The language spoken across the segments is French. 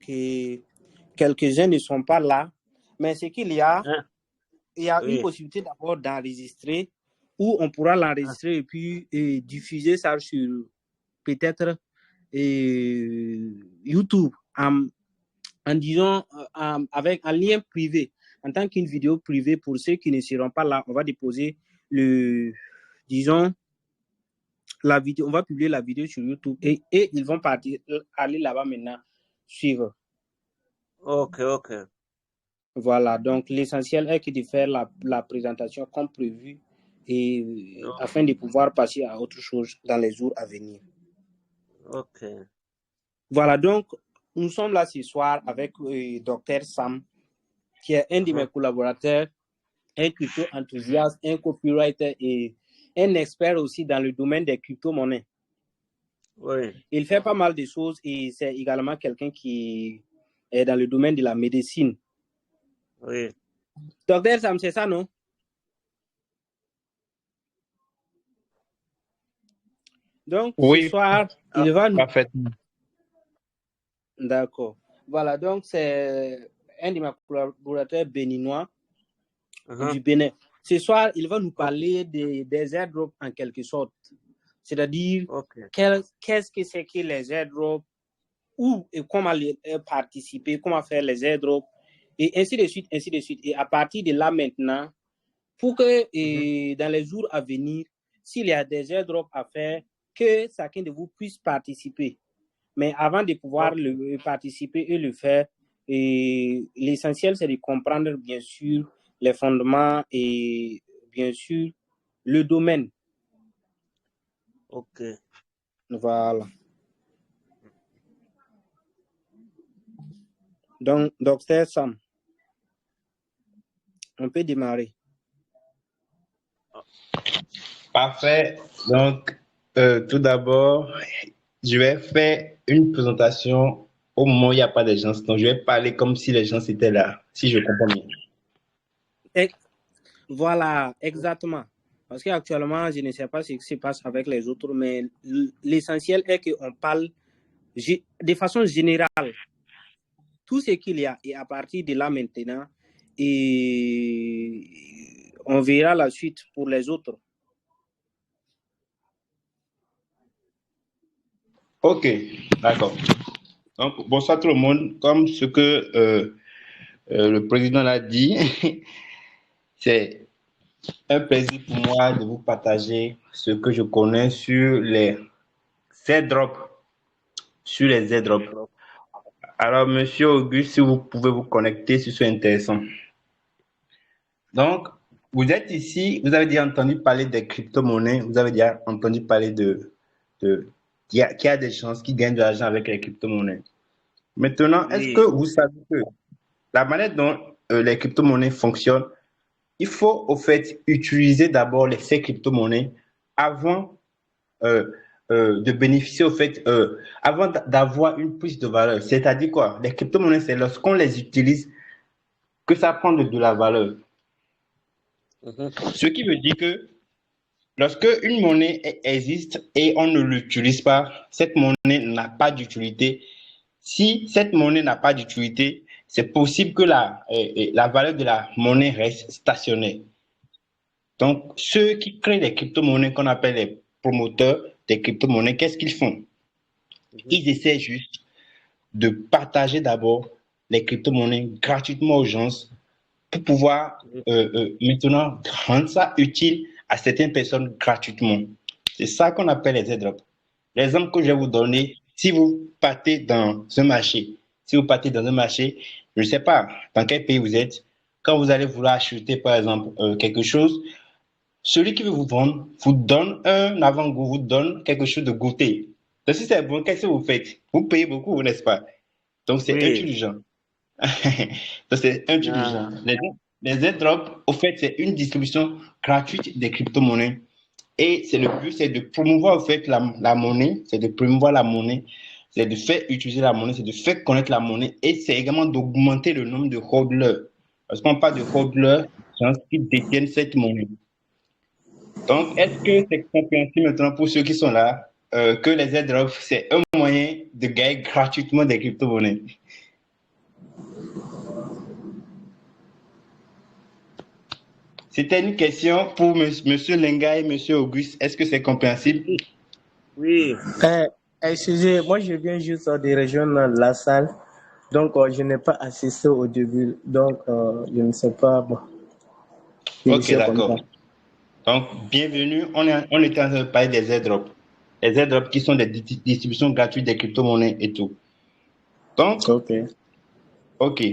que quelques-uns ne sont pas là. Mais ce qu'il y a, il y a une possibilité d'abord d'enregistrer, où on pourra l'enregistrer et puis diffuser ça sur peut-être YouTube en disant avec un lien privé, en tant qu'une vidéo privée pour ceux qui ne seront pas là. On va déposer la vidéo, on va publier la vidéo sur YouTube et ils vont aller là-bas maintenant suivre. Ok. Voilà, donc l'essentiel est de faire la présentation comme prévu et afin de pouvoir passer à autre chose dans les jours à venir. Ok. Voilà, donc nous sommes là ce soir avec Dr Sam, qui est un de mes collaborateurs, un crypto-enthousiaste, un copywriter et un expert aussi dans le domaine des crypto-monnaies. Oui. Il fait pas mal de choses et c'est également quelqu'un qui est dans le domaine de la médecine. Oui. Docteur Sam, c'est ça, non? Donc, ce soir, il va nous... Parfaitement. D'accord. Voilà, donc c'est un de mes collaborateurs béninois du Bénin. Ce soir, il va nous parler des airdrops en quelque sorte. C'est-à-dire, qu'est-ce que c'est que les airdrops, où et comment participer, comment faire les airdrops, et ainsi de suite, ainsi de suite. Et à partir de là maintenant, pour que dans les jours à venir, s'il y a des airdrops à faire, que chacun de vous puisse participer. Mais avant de pouvoir participer et le faire, l'essentiel, c'est de comprendre, bien sûr, les fondements et, bien sûr, le domaine. Ok. Voilà. Donc, Dr Sam, on peut démarrer. Parfait. Donc, tout d'abord, je vais faire une présentation au moment où il n'y a pas de gens. Donc, je vais parler comme si les gens étaient là, si je comprends bien. Voilà, exactement. Parce qu'actuellement, je ne sais pas ce qui se passe avec les autres, mais l'essentiel est qu'on parle de façon générale. Tout ce qu'il y a, et à partir de là maintenant, et on verra la suite pour les autres. Ok, d'accord. Donc, bonsoir tout le monde. Comme ce que le président l'a dit, c'est un plaisir pour moi de vous partager ce que je connais sur les airdrops. Alors, monsieur Auguste, si vous pouvez vous connecter, ce serait intéressant. Donc, vous êtes ici, vous avez déjà entendu parler des crypto-monnaies, vous avez déjà entendu parler qu'il y a des chances qui gagnent de l'argent avec les crypto-monnaies. Maintenant, est-ce que vous savez que la manière dont les crypto-monnaies fonctionnent, il faut au fait utiliser d'abord ces crypto-monnaies avant de bénéficier au fait, avant d'avoir une prise de valeur. C'est-à-dire quoi? Les crypto-monnaies, c'est lorsqu'on les utilise que ça prend de la valeur. Ce qui veut dire que lorsque une monnaie existe et on ne l'utilise pas, cette monnaie n'a pas d'utilité. Si cette monnaie n'a pas d'utilité, c'est possible que la valeur de la monnaie reste stationnaire. Donc, ceux qui créent les crypto-monnaies qu'on appelle les promoteurs des crypto-monnaies, qu'est-ce qu'ils font? Ils essaient juste de partager d'abord les crypto-monnaies gratuitement aux gens pour pouvoir maintenant rendre ça utile à certaines personnes gratuitement. C'est ça qu'on appelle les airdrops. L'exemple que je vais vous donner, si vous partez dans un marché, je ne sais pas dans quel pays vous êtes, quand vous allez vouloir acheter par exemple quelque chose, celui qui veut vous vendre vous donne un avant-goût, vous donne quelque chose de goûter. Donc si c'est bon, qu'est-ce que vous faites? Vous payez beaucoup, n'est-ce pas? Donc c'est intelligent. Donc c'est intelligent. Les airdrops, au fait, c'est une distribution gratuite des crypto-monnaies. Et c'est le but, c'est de promouvoir, au fait, la monnaie, c'est de promouvoir la monnaie, c'est de faire utiliser la monnaie, c'est de faire connaître la monnaie, et c'est également d'augmenter le nombre de hodlers. Parce qu'on parle de hodlers, c'est ceux qui détiennent cette monnaie. Donc, est-ce que c'est compréhensible maintenant pour ceux qui sont là, que les airdrops, c'est un moyen de gagner gratuitement des crypto-monnaies? C'était une question pour Monsieur Lenga et Monsieur Auguste. Est-ce que c'est compréhensible? Oui. Excusez, moi je viens juste de rejoindre la salle, donc je n'ai pas assisté au début, donc je ne sais pas. Bon, Ok, d'accord. Donc, bienvenue. On était en train de parler des airdrops. Les airdrops qui sont des distributions gratuites des crypto-monnaies et tout. Donc, ok.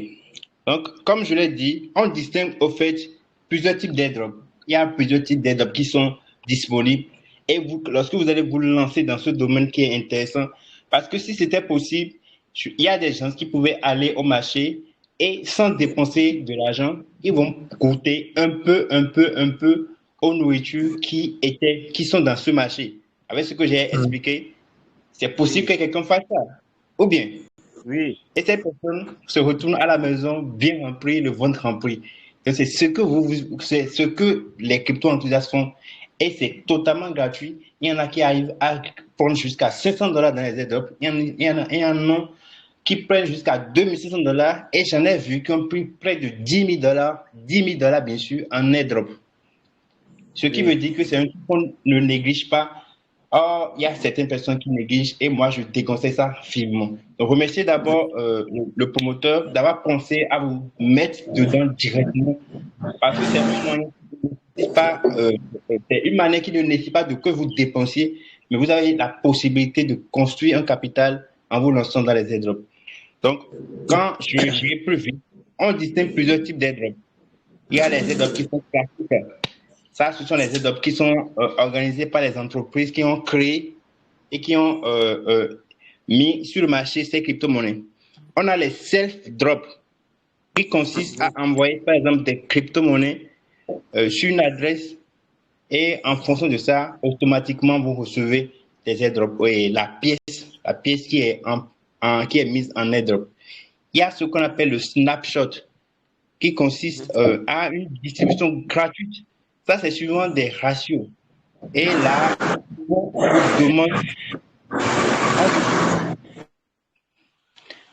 Donc, comme je l'ai dit, on distingue au fait plusieurs types d'airdrops. Il y a plusieurs types d'airdrops qui sont disponibles. Et vous, lorsque vous allez vous lancer dans ce domaine qui est intéressant, parce que si c'était possible, il y a des gens qui pouvaient aller au marché et sans dépenser de l'argent, ils vont goûter un peu aux nourritures qui sont dans ce marché. Avec ce que j'ai expliqué, c'est possible que quelqu'un fasse ça. Ou bien, Oui. et cette personne se retourne à la maison bien remplie, le ventre rempli. Donc, c'est ce que les crypto-enthousiastes font. Et c'est totalement gratuit. Il y en a qui arrivent à prendre jusqu'à $500 dans les airdrops. Il y en a qui prennent jusqu'à $2 500. Et j'en ai vu qui ont pris près de $10 000 bien sûr, en airdrop. Ce qui veut dire que c'est un truc qu'on ne néglige pas. Or, il y a certaines personnes qui négligent et moi, je déconseille ça vivement. Donc, remerciez d'abord le promoteur d'avoir pensé à vous mettre dedans directement parce que c'est une manière qui ne nécessite pas de que vous dépensiez, mais vous avez la possibilité de construire un capital en vous lançant dans les airdrops. Donc, quand j'irai plus vite, on distingue plusieurs types d'airdrops. Il y a les airdrops qui sont classiques. Ça, ce sont les airdrops qui sont organisés par les entreprises qui ont créé et qui ont mis sur le marché ces crypto-monnaies. On a les self-drops qui consistent à envoyer, par exemple, des crypto-monnaies sur une adresse et en fonction de ça, automatiquement, vous recevez des airdrops et la pièce qui est mise en airdrop. Il y a ce qu'on appelle le snapshot qui consiste à une distribution gratuite. Ça, c'est suivant des ratios. Et là,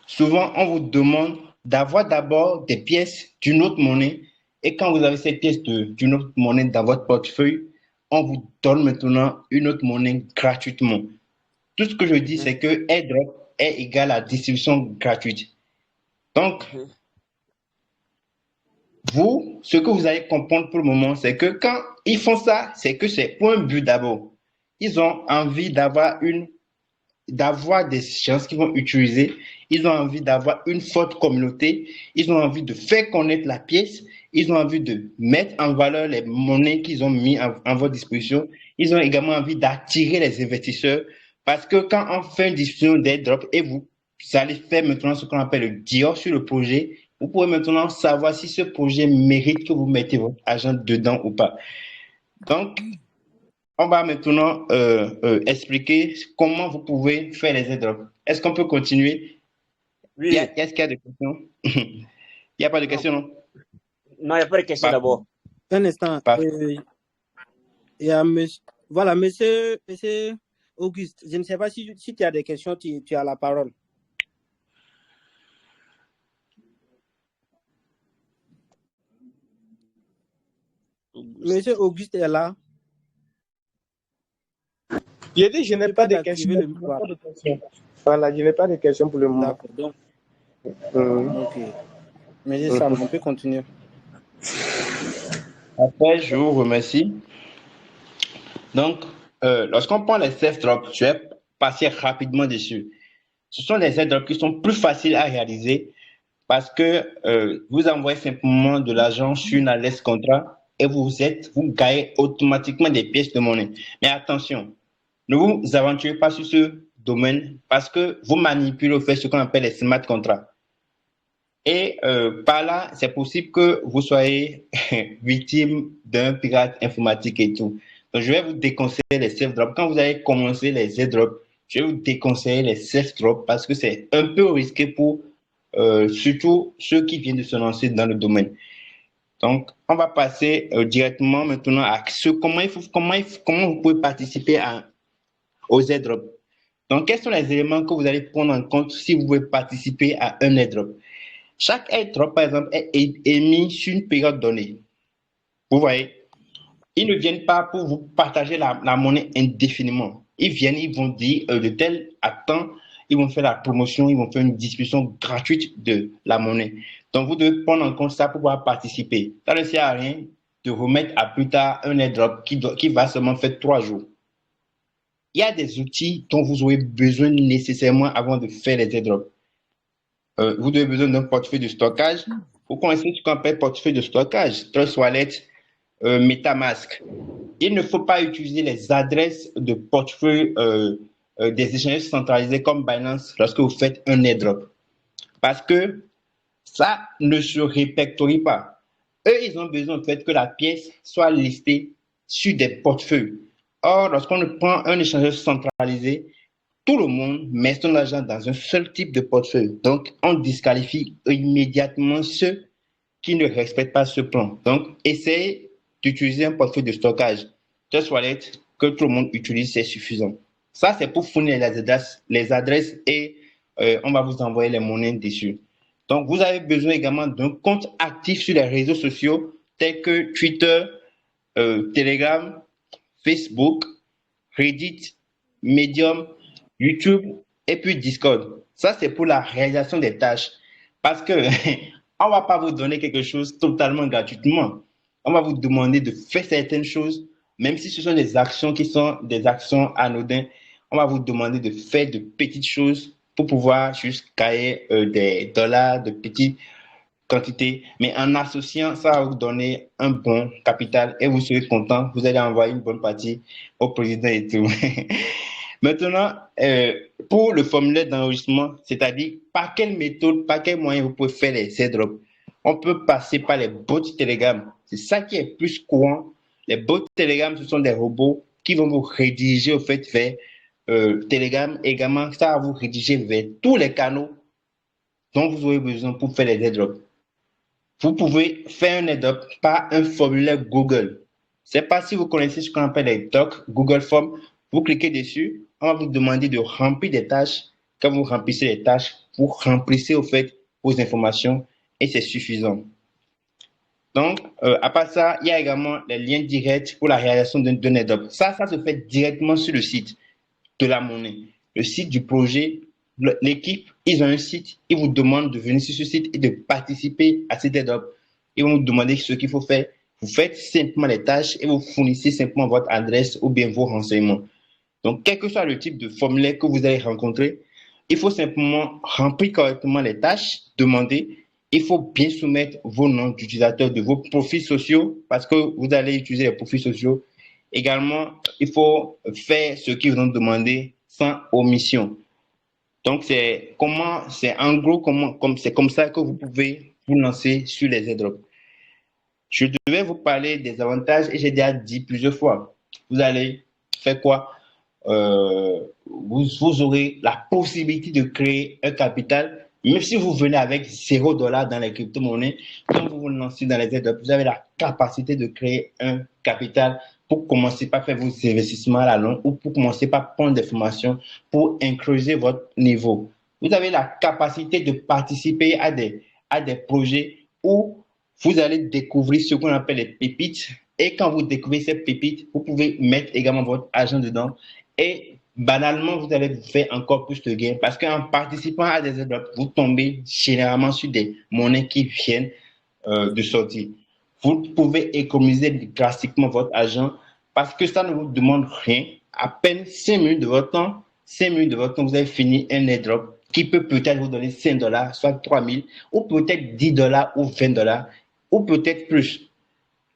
souvent, on vous demande d'avoir d'abord des pièces d'une autre monnaie. Et quand vous avez ces pièces d'une autre monnaie dans votre portefeuille, on vous donne maintenant une autre monnaie gratuitement. Tout ce que je dis, c'est que airdrop est égal à distribution gratuite. Donc, vous, ce que vous allez comprendre pour le moment, c'est que quand ils font ça, c'est que c'est pour un but d'abord. Ils ont envie d'avoir des gens qui vont utiliser. Ils ont envie d'avoir une forte communauté. Ils ont envie de faire connaître la pièce. Ils ont envie de mettre en valeur les monnaies qu'ils ont mis en votre disposition. Ils ont également envie d'attirer les investisseurs parce que quand on fait une discussion d'airdrop et vous allez faire maintenant ce qu'on appelle le Dior sur le projet, vous pouvez maintenant savoir si ce projet mérite que vous mettez votre argent dedans ou pas. Donc, on va maintenant expliquer comment vous pouvez faire les airdrops. Est-ce qu'on peut continuer? Oui. Est-ce qu'il y a des questions? Il n'y a pas de questions, non? Non, il n'y a pas de questions d'abord. Un instant. Il y a monsieur Auguste. Je ne sais pas si tu as des questions, tu as la parole. Monsieur Auguste est là. J'ai dit, je n'ai pas de questions. Voilà, je n'ai pas de questions pour le moment. D'accord, donc. Ok. Mais ça, on peut continuer. Après, je vous remercie. Donc, lorsqu'on prend les self-drops, je vais passer rapidement dessus. Ce sont des airdrops qui sont plus faciles à réaliser parce que vous envoyez simplement de l'argent sur une adresse contrat et vous gagnez automatiquement des pièces de monnaie. Mais attention, ne vous aventurez pas sur ce domaine parce que vous manipulez au fait ce qu'on appelle les smart contracts. Et par là, c'est possible que vous soyez victime d'un pirate informatique et tout. Donc, je vais vous déconseiller les self-drops. Quand vous allez commencer les airdrops, je vais vous déconseiller les self-drops parce que c'est un peu risqué pour surtout ceux qui viennent de se lancer dans le domaine. Donc, on va passer directement maintenant à comment vous pouvez participer aux airdrops. Donc, quels sont les éléments que vous allez prendre en compte si vous voulez participer à un airdrop? Chaque airdrop, par exemple, est émis sur une période donnée. Vous voyez, ils ne viennent pas pour vous partager la monnaie indéfiniment. Ils viennent, ils vont dire de tel à temps, ils vont faire la promotion, ils vont faire une discussion gratuite de la monnaie. Donc, vous devez prendre en compte ça pour pouvoir participer. Ça ne sert à rien de remettre à plus tard un airdrop qui va seulement faire 3 jours. Il y a des outils dont vous aurez besoin nécessairement avant de faire les airdrops. Vous avez besoin d'un portefeuille de stockage. Vous connaissez ce qu'on appelle portefeuille de stockage, Trust Wallet, MetaMask. Il ne faut pas utiliser les adresses de portefeuille des échanges centralisés comme Binance lorsque vous faites un airdrop. Parce que ça ne se répertorie pas. Eux, ils ont besoin en fait que la pièce soit listée sur des portefeuilles. Or, lorsqu'on prend un échangeur centralisé, tout le monde met son argent dans un seul type de portefeuille. Donc, on disqualifie immédiatement ceux qui ne respectent pas ce plan. Donc, essayez d'utiliser un portefeuille de stockage. Trust Wallet que tout le monde utilise, c'est suffisant. Ça, c'est pour fournir les adresses et on va vous envoyer les monnaies dessus. Donc, vous avez besoin également d'un compte actif sur les réseaux sociaux tels que Twitter, Telegram, Facebook, Reddit, Medium, YouTube et puis Discord. Ça, c'est pour la réalisation des tâches. Parce que on ne va pas vous donner quelque chose totalement gratuitement. On va vous demander de faire certaines choses, même si ce sont des actions qui sont des actions anodines. On va vous demander de faire de petites choses pour pouvoir juste gagner des dollars, de petites quantités. Mais en associant, ça va vous donner un bon capital et vous serez content. Vous allez envoyer une bonne partie au président et tout. Maintenant, pour le formulaire d'enregistrement, c'est-à-dire par quelle méthode, par quel moyen vous pouvez faire les airdrops. On peut passer par les bots Telegram. C'est ça qui est plus courant. Les bots Telegram, ce sont des robots qui vont vous rédiger au fait vers Telegram. Également, ça va vous rédiger vers tous les canaux dont vous aurez besoin pour faire les airdrops. Vous pouvez faire un airdrop par un formulaire Google. Je ne sais pas si vous connaissez ce qu'on appelle les docs, Google Forms. Vous cliquez dessus, on va vous demander de remplir des tâches. Quand vous remplissez les tâches, vous remplissez au fait vos informations et c'est suffisant. Donc, à part ça, il y a également les liens directs pour la réalisation d'un airdrop. Ça se fait directement sur le site de la monnaie. Le site du projet, l'équipe, ils ont un site, ils vous demandent de venir sur ce site et de participer à cet airdrop. Ils vont vous demander ce qu'il faut faire. Vous faites simplement les tâches et vous fournissez simplement votre adresse ou bien vos renseignements. Donc, quel que soit le type de formulaire que vous allez rencontrer, il faut simplement remplir correctement les tâches demandées. Il faut bien soumettre vos noms d'utilisateurs de vos profils sociaux parce que vous allez utiliser les profils sociaux. Également, il faut faire ce qu'ils vous ont demandé sans omission. Donc, c'est en gros, c'est comme ça que vous pouvez vous lancer sur les airdrops. Je devais vous parler des avantages et j'ai déjà dit plusieurs fois. Vous allez faire quoi? Vous aurez la possibilité de créer un capital, même si vous venez avec $0 dans les crypto-monnaies, quand vous vous lancez dans les airdrops, vous avez la capacité de créer un capital pour commencer par faire vos investissements à la longue ou pour commencer par prendre des formations pour incruster votre niveau. Vous avez la capacité de participer à des projets où vous allez découvrir ce qu'on appelle les pépites. Et quand vous découvrez ces pépites, vous pouvez mettre également votre argent dedans. Et banalement, vous allez vous faire encore plus de gains parce qu'en participant à des airdrops, vous tombez généralement sur des monnaies qui viennent de sortir. Vous pouvez économiser drastiquement votre argent parce que ça ne vous demande rien. À peine 5 minutes de votre temps, 5 minutes de votre temps, vous avez fini un airdrop qui peut peut-être vous donner $5, soit 3000, ou peut-être $10 ou $20, ou peut-être plus.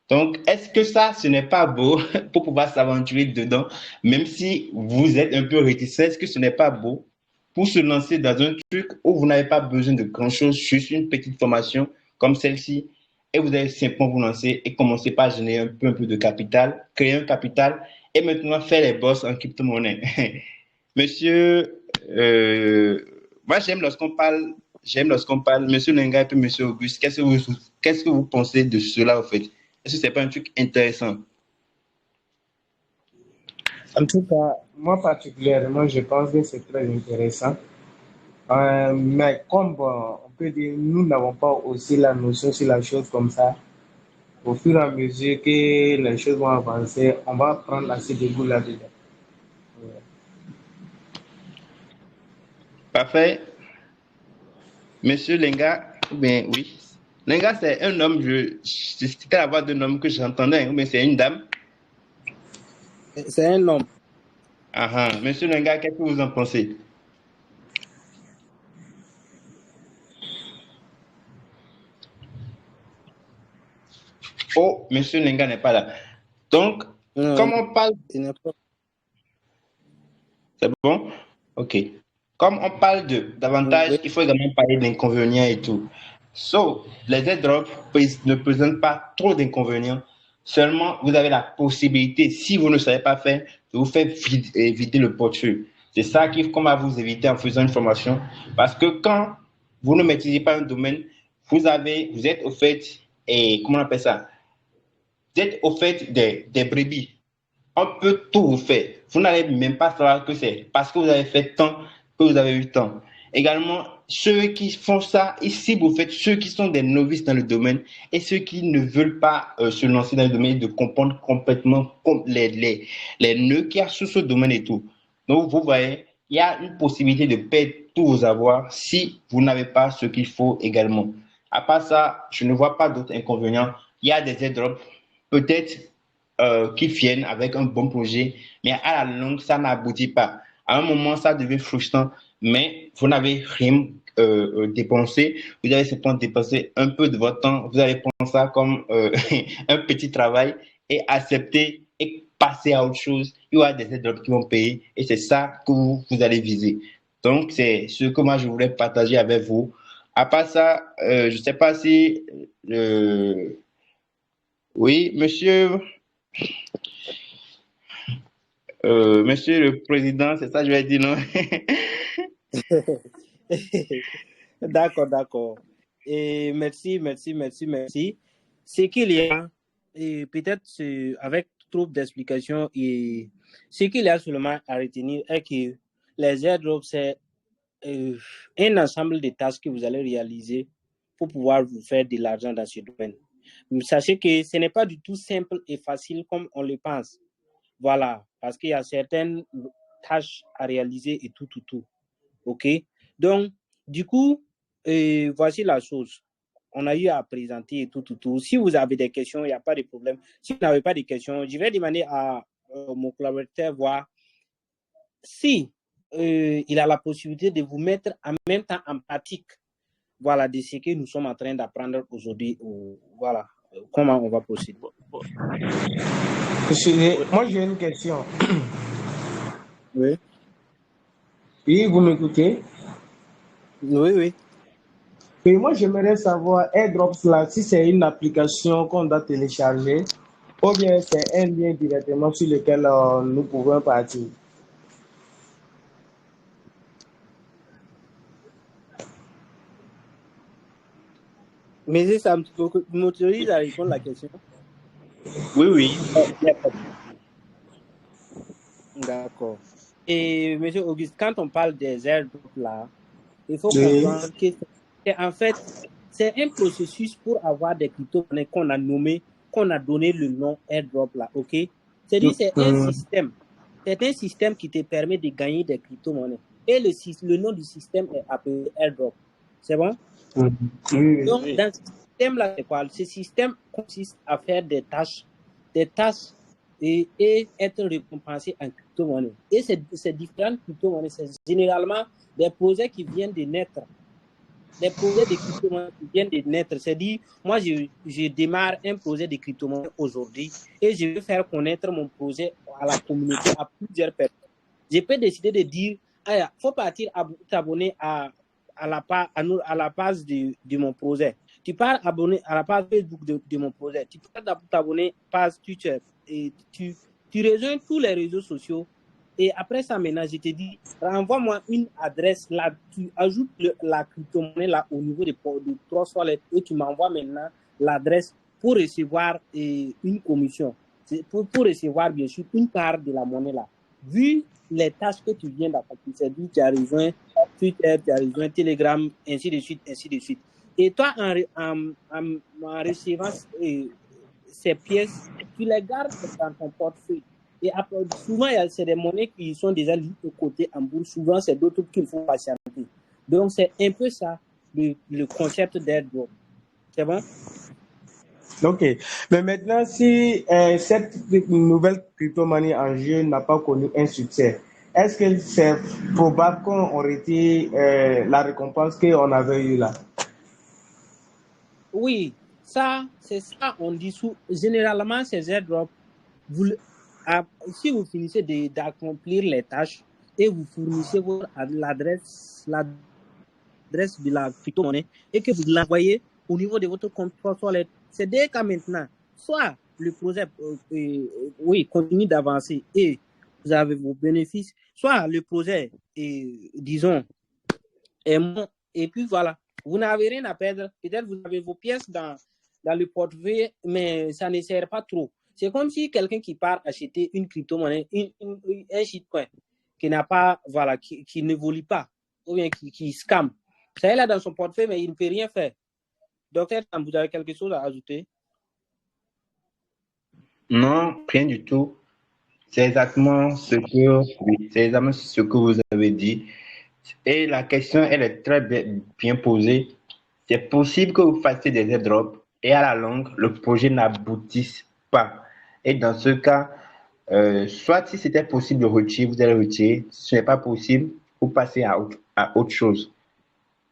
Donc, est-ce que ça, ce n'est pas beau pour pouvoir s'aventurer dedans, même si vous êtes un peu réticent, est-ce que ce n'est pas beau pour se lancer dans un truc où vous n'avez pas besoin de grand-chose, juste une petite formation comme celle-ci, et vous allez simplement vous lancer et commencer par générer un peu de capital, créer un capital, et maintenant faire les boss en crypto-monnaie. Monsieur, moi j'aime lorsqu'on parle, Monsieur Nenga et puis Monsieur Auguste, qu'est-ce que vous pensez de cela au fait? Est-ce que ce n'est pas un truc intéressant? En tout cas, moi particulièrement, je pense que c'est très intéressant Mais comme on peut dire, nous n'avons pas aussi la notion sur la chose comme ça. Au fur et à mesure que les choses vont avancer, on va prendre assez de goût là-dedans. Parfait. Monsieur Lenga, ben oui. Lenga, c'est un homme, c'était la voix d'un homme que j'entendais, mais c'est une dame. C'est un homme. Ah, ah. Monsieur Lenga, qu'est-ce que vous en pensez? Oh, Monsieur Lenga n'est pas là. Donc, comme on parle... C'est bon? Ok. Comme on parle d'avantages, il faut également parler d'inconvénients et tout. So, les airdrops ne présentent pas trop d'inconvénients. Seulement, vous avez la possibilité, si vous ne savez pas faire, de vous faire vider le portefeuille. C'est ça qu'on va vous éviter en faisant une formation. Parce que quand vous ne maîtrisez pas un domaine, vous êtes au fait, et comment on appelle ça? Vous êtes au fait des brebis. On peut tout vous faire. Vous n'allez même pas savoir que c'est parce que vous avez fait tant que vous avez eu tant. Également, ceux qui font ça, ici, vous faites ceux qui sont des novices dans le domaine et ceux qui ne veulent pas se lancer dans le domaine, de comprendre complètement les nœuds qu'il y a sur ce domaine et tout. Donc, vous voyez, il y a une possibilité de perdre tous vos avoirs si vous n'avez pas ce qu'il faut également. À part ça, je ne vois pas d'autres inconvénients. Il y a des airdrops, peut-être qui viennent avec un bon projet, mais à la longue, ça n'aboutit pas. À un moment, ça devient frustrant, mais vous n'avez rien dépensé. Vous avez simplement dépensé un peu de votre temps. Vous allez prendre ça comme un petit travail et accepter et passer à autre chose. Il y aura des aides qui vont payer et c'est ça que vous allez viser. Donc, c'est ce que moi, je voulais partager avec vous. À part ça, je ne sais pas si... oui, monsieur... Monsieur le Président, c'est ça que je vais dire, non? D'accord, d'accord. Et merci. C'est qu'il y a, et peut-être avec trop d'explications, et ce qu'il y a seulement à retenir est que les airdrops, c'est un ensemble de tâches que vous allez réaliser pour pouvoir vous faire de l'argent dans ce domaine. Mais sachez que ce n'est pas du tout simple et facile comme on le pense. Voilà, parce qu'il y a certaines tâches à réaliser et tout. OK? Donc, du coup, voici la chose. On a eu à présenter et tout. Si vous avez des questions, il n'y a pas de problème. Si vous n'avez pas de questions, je vais demander à mon collaborateur voir si il a la possibilité de vous mettre en même temps en pratique, voilà, de ce que nous sommes en train d'apprendre aujourd'hui. Voilà, comment on va procéder. Moi, j'ai une question. Oui. Oui, vous m'écoutez? Oui. Et moi, j'aimerais savoir, AirDrops là, si c'est une application qu'on doit télécharger, ou bien c'est un lien directement sur lequel nous pouvons partir. Mais ça m'autorise à répondre à la question? Oui. D'accord. Et M. Auguste, quand on parle des airdrops là, il faut comprendre que en fait, c'est un processus pour avoir des crypto-monnaies qu'on a nommé, qu'on a donné le nom airdrop là, ok? C'est-à-dire c'est un système. C'est un système qui te permet de gagner des crypto-monnaies. Et le nom du système est appelé airdrop. C'est bon? Donc, dans ce système-là, c'est quoi? Ce système consiste à faire des tâches et être récompensé en crypto-monnaie. Et ces différentes crypto-monnaies, c'est généralement des projets qui viennent de naître. Des projets de crypto-monnaie qui viennent de naître. C'est-à-dire, moi, je démarre un projet de crypto-monnaie aujourd'hui et je veux faire connaître mon projet à la communauté, à plusieurs personnes. Je peux décider de dire, il faut partir t'abonner à la page de mon projet. Tu pars abonner à la page Facebook de mon projet. Tu pars t'abonner à la page Twitter. Et tu rejoins tous les réseaux sociaux. Et après ça, maintenant, je te dis, renvoie-moi une adresse là. Tu ajoutes la crypto-monnaie là au niveau de 3 lettres et tu m'envoies maintenant l'adresse pour recevoir une commission. Pour recevoir, bien sûr, une part de la monnaie là. Vu les tâches que tu viens d'accomplir. C'est-à-dire, tu as rejoint Twitter, tu as rejoint Telegram, ainsi de suite, ainsi de suite. Et toi, en recevant ces pièces, tu les gardes dans ton portefeuille. Et après, souvent, c'est des monnaies qui sont déjà liées de côté en bourse. Souvent, c'est d'autres qu'il faut patienter. Donc, c'est un peu ça, le concept d'airdrop. C'est bon? Ok. Mais maintenant, si cette nouvelle crypto-monnaie en jeu n'a pas connu un succès, est-ce que c'est probable qu'on aurait été la récompense qu'on avait eue là? Oui, ça, c'est ça, on dit généralement, ces airdrops, si vous finissez d'accomplir les tâches et vous fournissez l'adresse de la crypto-monnaie et que vous l'envoyez au niveau de votre compte wallet, c'est dès qu'à maintenant, soit le projet continue d'avancer et vous avez vos bénéfices, soit le projet disons, est bon, et puis voilà, vous n'avez rien à perdre. Peut-être vous avez vos pièces dans le portefeuille, mais ça ne sert pas trop. C'est comme si quelqu'un qui part acheter une crypto-monnaie, un shitcoin, qui n'a pas, voilà, qui n'évolue pas, ou bien qui scam. Ça est là dans son portefeuille, mais il ne peut rien faire. Docteur, vous avez quelque chose à ajouter? Non, rien du tout. C'est exactement ce que vous avez dit. Et la question, elle est très bien posée. C'est possible que vous fassiez des airdrops et à la longue, le projet n'aboutisse pas. Et dans ce cas, soit si c'était possible de retirer, vous allez retirer. Si ce n'est pas possible, vous passez à autre chose.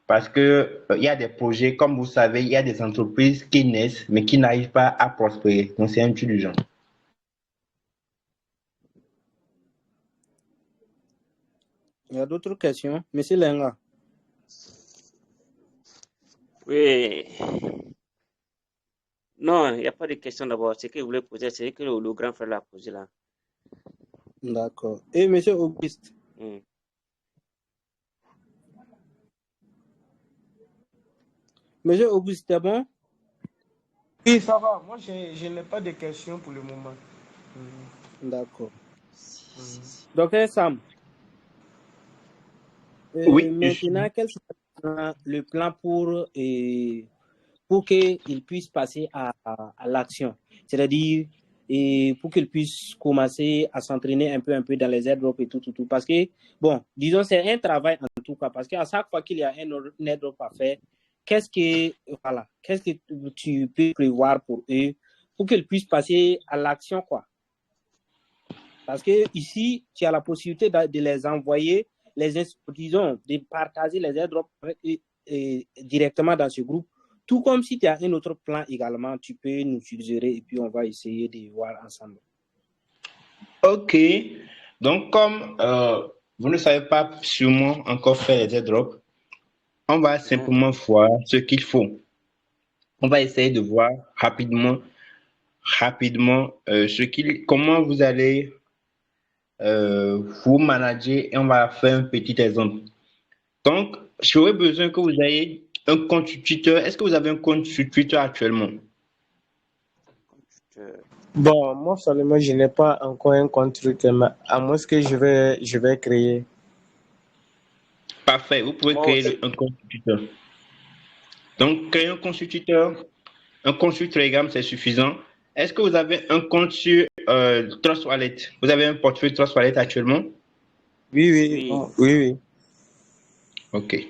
Parce que il y a des projets, comme vous savez, il y a des entreprises qui naissent, mais qui n'arrivent pas à prospérer. Donc, c'est un truc du genre. Il y a d'autres questions? Monsieur Lenga. Oui. Non, il n'y a pas de question d'abord. Ce que vous voulez poser, c'est que le grand frère l'a posé là. D'accord. Et monsieur Auguste? Monsieur Auguste, c'est bon? Oui, ça va. Moi, je n'ai pas de questions pour le moment. D'accord. Docteur Sam, Oui, maintenant, quel sera le plan pour qu'il puisse passer à l'action? C'est-à-dire, pour qu'il puisse commencer à s'entraîner un peu dans les airdrops et tout. Parce que, bon, disons, c'est un travail en tout cas. Parce qu'à chaque fois qu'il y a un airdrop à faire, qu'est-ce que tu peux prévoir pour eux pour qu'ils puissent passer à l'action, quoi? Parce que ici, tu as la possibilité de les envoyer, disons, de partager les airdrops directement dans ce groupe. Tout comme si tu as un autre plan également, tu peux nous suggérer et puis on va essayer de voir ensemble. Ok. Donc, comme vous ne savez pas sûrement encore faire les airdrops, on va simplement voir ce qu'il faut. On va essayer de voir rapidement comment vous allez vous manager et on va faire un petit exemple. Donc, j'aurais besoin que vous ayez un compte sur Twitter. Est-ce que vous avez un compte sur Twitter actuellement? Bon, moi, seulement, je n'ai pas encore un compte Twitter, mais à moins que je vais créer. Parfait, vous pouvez créer un compte sur Twitter. Donc, créer un compte sur Twitter, un compte sur Telegram, c'est suffisant. Est-ce que vous avez un compte sur Trust Wallet? Vous avez un portefeuille Trust Wallet actuellement? Oui. Ok.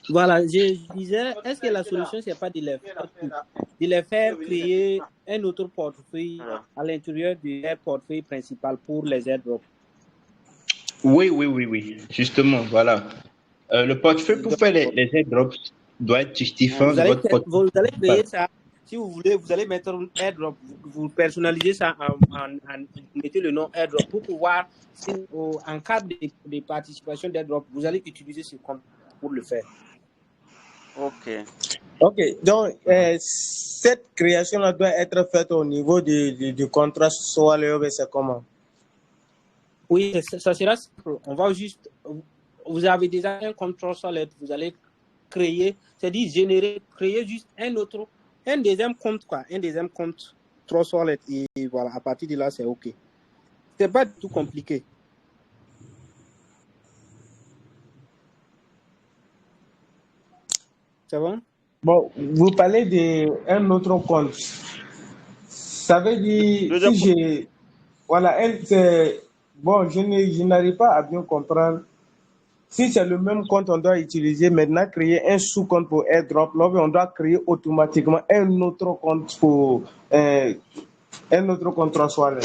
Voilà, je disais, est-ce que la solution, c'est pas de les faire créer un autre portefeuille à l'intérieur du portefeuille principal pour les airdrops? Oui. Justement, voilà. Le portefeuille pour faire les airdrops doit être différent de votre portefeuille. Vous allez créer ça. Si vous voulez, vous allez mettre un airdrop, vous personnalisez ça, vous mettez le nom airdrop pour pouvoir, en cas de participation d'airdrop, vous allez utiliser ce compte pour le faire. Ok, donc cette création-là doit être faite au niveau du contrat soit c'est comment? Oui, ça sera simple. On va juste, vous avez déjà un contrôle solide, vous allez créer, c'est-à-dire générer, créer juste un deuxième compte, quoi, un deuxième compte trop solide. Et voilà, à partir de là, c'est OK. C'est pas tout compliqué. C'est bon? Bon, vous parlez d'un autre compte. Ça veut dire, Deuxième si j'ai. Voilà, bon, je n'arrive pas à bien comprendre. Si c'est le même compte, on doit utiliser maintenant, créer un sous-compte pour AirDrop. Là, on doit créer automatiquement un autre compte pour un autre compte transfert.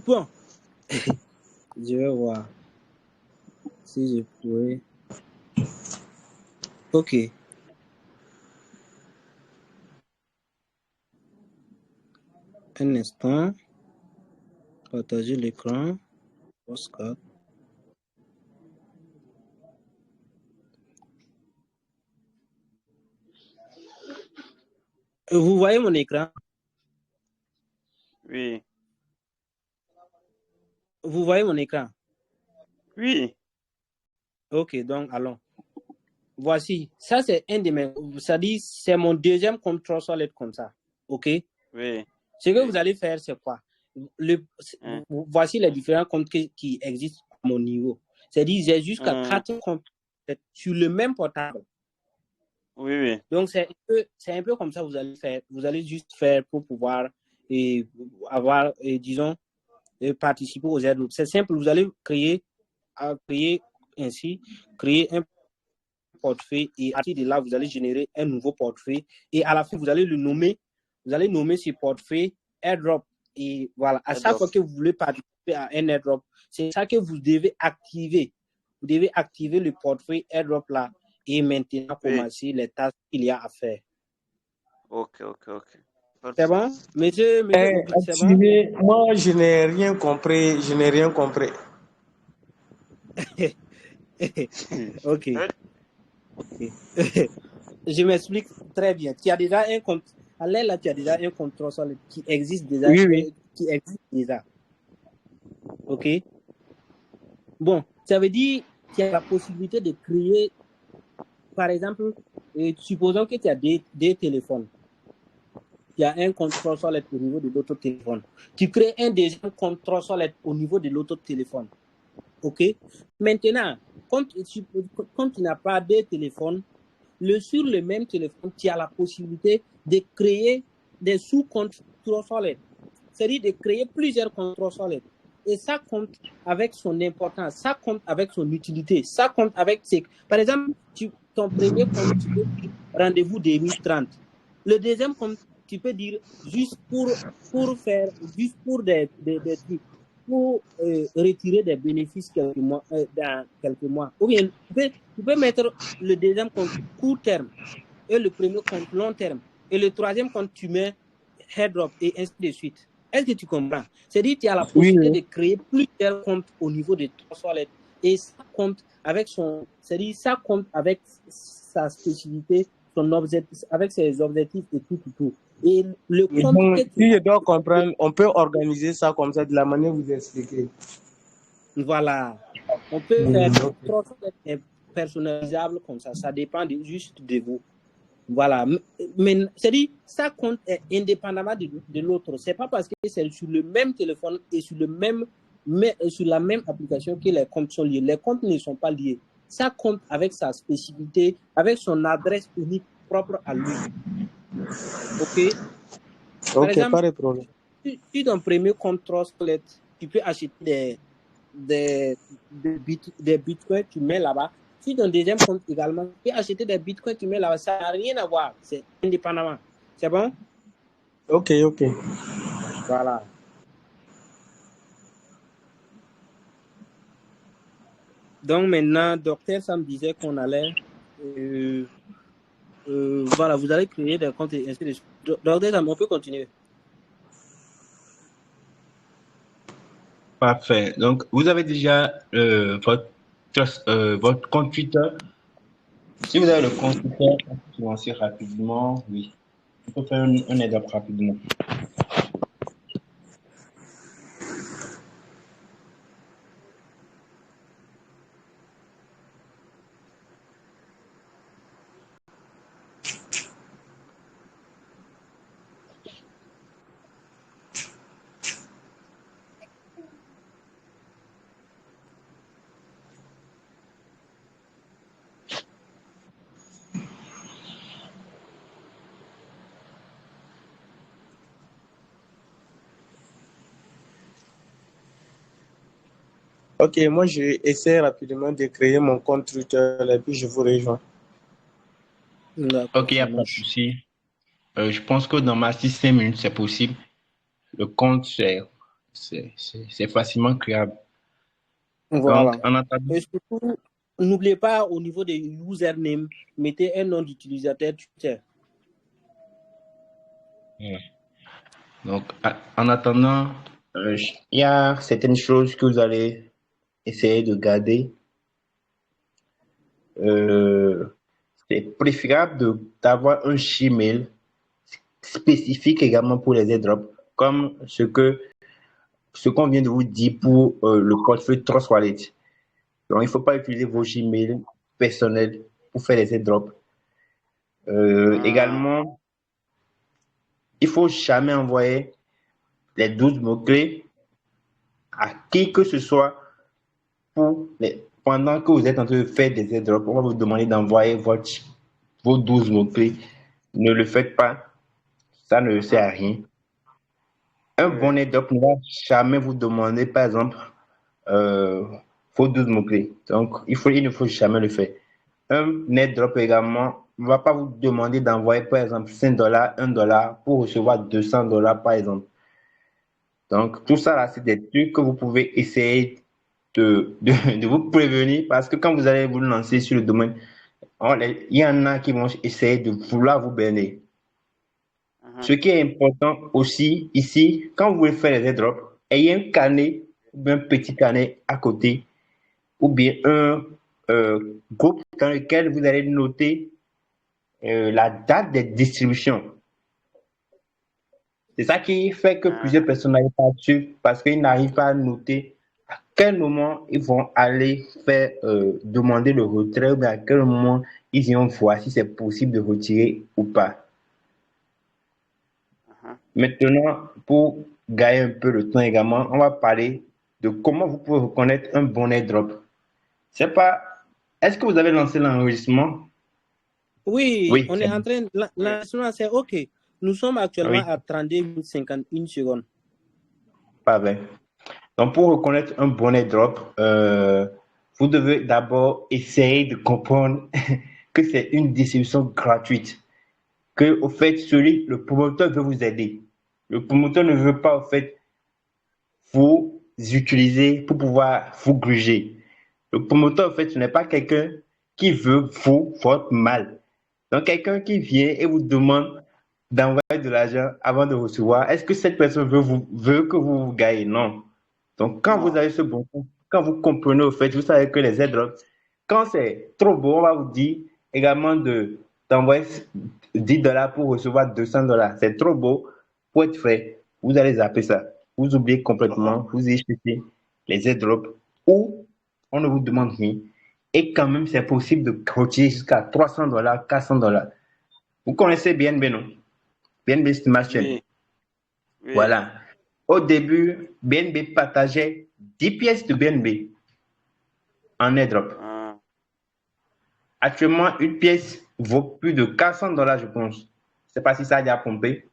Bon, je vais voir si je pourrais. OK. Un instant. Partager l'écran. Postcard. Vous voyez mon écran? Oui. Vous voyez mon écran? Oui. OK, donc allons. Voici, ça c'est un de mes, ça dit, c'est mon deuxième contrôle solide comme ça. OK? Oui. Ce que Oui. vous allez faire, c'est quoi? Voici les différents comptes qui existent à mon niveau. C'est-à-dire, j'ai jusqu'à 4 comptes sur le même portable. Oui, oui. Donc, c'est un peu comme ça que vous allez faire. Vous allez juste faire pour pouvoir avoir, disons, participer aux airdrops. C'est simple, vous allez créer un portefeuille et à partir de là, vous allez générer un nouveau portefeuille et à la fin, vous allez nommer ce portefeuille airdrop. Et voilà, à chaque fois que vous voulez participer à un airdrop, c'est ça que vous devez activer. Vous devez activer le portefeuille airdrop là et maintenant commencer les tâches qu'il y a à faire. OK. C'est bon? Monsieur c'est bon? Moi, je n'ai rien compris. OK. Je m'explique très bien. Tu as déjà un compte. Là, tu as déjà un contrôle solide qui existe déjà. Oui. Qui existe déjà. OK? Bon, ça veut dire qu'il y a la possibilité de créer, par exemple, supposons que tu as deux téléphones. Il y a un contrôle solide au niveau de l'autre téléphone. Tu crées un deuxième contrôle solide au niveau de l'autre téléphone. OK? Maintenant, quand tu n'as pas deux téléphones, sur le même téléphone, tu as la possibilité de créer des sous-contrôles solides. C'est-à-dire de créer plusieurs contrôles solides. Et ça compte avec son importance, ça compte avec son utilité, ça compte avec Par exemple, ton premier compte, tu peux dire rendez-vous 2030. Le deuxième compte, tu peux dire juste pour des trucs, pour retirer des bénéfices dans quelques mois. Ou bien, tu peux mettre le deuxième compte court terme et le premier compte long terme. Et le troisième compte, tu mets airdrop et ainsi de suite. Est-ce que tu comprends? C'est-à-dire que tu as la possibilité de créer plusieurs comptes au niveau de ton solide. Et ça compte avec ça compte avec sa spécificité, son objectif, avec ses objectifs et tout. Et le compte si je dois comprendre, on peut organiser ça comme ça, de la manière que vous expliquez. Voilà. On peut faire des personnalisables comme ça. Ça dépend juste de vous. Voilà. Mais c'est-à-dire, ça compte indépendamment de l'autre. C'est pas parce que c'est sur le même téléphone et sur la même application que les comptes sont liés. Les comptes ne sont pas liés. Ça compte avec sa spécificité, avec son adresse unique propre à lui. OK? Par exemple, pas de problème. Si ton premier compte Trustlet, tu peux acheter des bitcoins, tu mets là-bas. Si ton deuxième compte également, tu peux acheter des bitcoins, tu mets là-bas. Ça n'a rien à voir. C'est indépendamment. C'est bon? OK. Voilà. Donc maintenant, docteur Sam disait qu'on allait... voilà, vous allez créer des comptes et ainsi de suite. Docteur Sam, on peut continuer. Parfait. Donc, vous avez déjà votre compte Twitter. Si vous avez le compte Twitter, on peut commencer rapidement. Oui. On peut faire un airdrop rapidement. Ok, moi je essaie rapidement de créer mon compte Twitter et puis je vous rejoins. D'accord, Ok, il n'y ça a pas de marche. souci. Je pense que dans ma 5 minutes, c'est possible. Le compte, c'est facilement créable. Voilà. Donc, en attendant, Et surtout, n'oubliez pas au niveau des usernames, mettez un nom d'utilisateur Twitter. donc, en attendant, il y a certaines choses que vous allez essayer de garder. C'est préférable d'avoir un Gmail spécifique également pour les airdrops, comme ce qu'on vient de vous dire pour le portefeuille Trust Wallet. Donc, il ne faut pas utiliser vos Gmail personnels pour faire les airdrops. Également, il ne faut jamais envoyer les 12 mots-clés à qui que ce soit pendant que vous êtes en train de faire des airdrops. On va vous demander d'envoyer vos 12 mots-clés. Ne le faites pas. Ça ne sert à rien. Un bon airdrop ne va jamais vous demander, par exemple, vos 12 mots-clés. Donc, il ne faut jamais le faire. Un airdrop également ne va pas vous demander d'envoyer, par exemple, $5, $1 pour recevoir $200, par exemple. Donc, tout ça, là, c'est des trucs que vous pouvez essayer de vous prévenir parce que quand vous allez vous lancer sur le domaine, il y en a qui vont essayer de vouloir vous berner. Ce qui est important aussi ici, quand vous voulez faire les airdrops, ayez un carnet ou bien un petit carnet à côté ou bien un groupe dans lequel vous allez noter la date des distributions. C'est ça qui fait que plusieurs personnes n'arrivent pas dessus parce qu'ils n'arrivent pas à noter à quel moment ils vont aller faire demander le retrait ou bien à quel moment ils iront voir si c'est possible de retirer ou pas. Maintenant, pour gagner un peu le temps également, on va parler de comment vous pouvez reconnaître un bon airdrop. C'est pas. Est-ce que vous avez lancé l'enregistrement? Oui, on est en train de. L'enregistrement, c'est OK. Nous sommes actuellement à 32 minutes 51 secondes. Parfait. Donc, pour reconnaître un bon airdrop, vous devez d'abord essayer de comprendre que c'est une distribution gratuite. Que, au fait, le promoteur veut vous aider. Le promoteur ne veut pas, au fait, vous utiliser pour pouvoir vous gruger. Le promoteur, en fait, ce n'est pas quelqu'un qui veut votre mal. Donc, quelqu'un qui vient et vous demande d'envoyer de l'argent avant de recevoir, est-ce que cette personne veut que vous gagnez? Non. Donc, quand vous avez ce bon sens, quand vous comprenez, au fait, vous savez que les airdrops, quand c'est trop beau, on va vous dire également d'envoyer $10 pour recevoir $200. C'est trop beau pour être fait. Vous allez zapper ça. Vous oubliez complètement, vous échouez les airdrops où on ne vous demande rien. Et quand même, c'est possible de retirer jusqu'à $300, $400. Vous connaissez BNB, non? BNB Smart Chain. Oui. Voilà. Au début, BNB partageait 10 pièces de BNB en airdrop. Actuellement, une pièce vaut plus de $400, je pense. Je ne sais pas si ça a déjà pompé.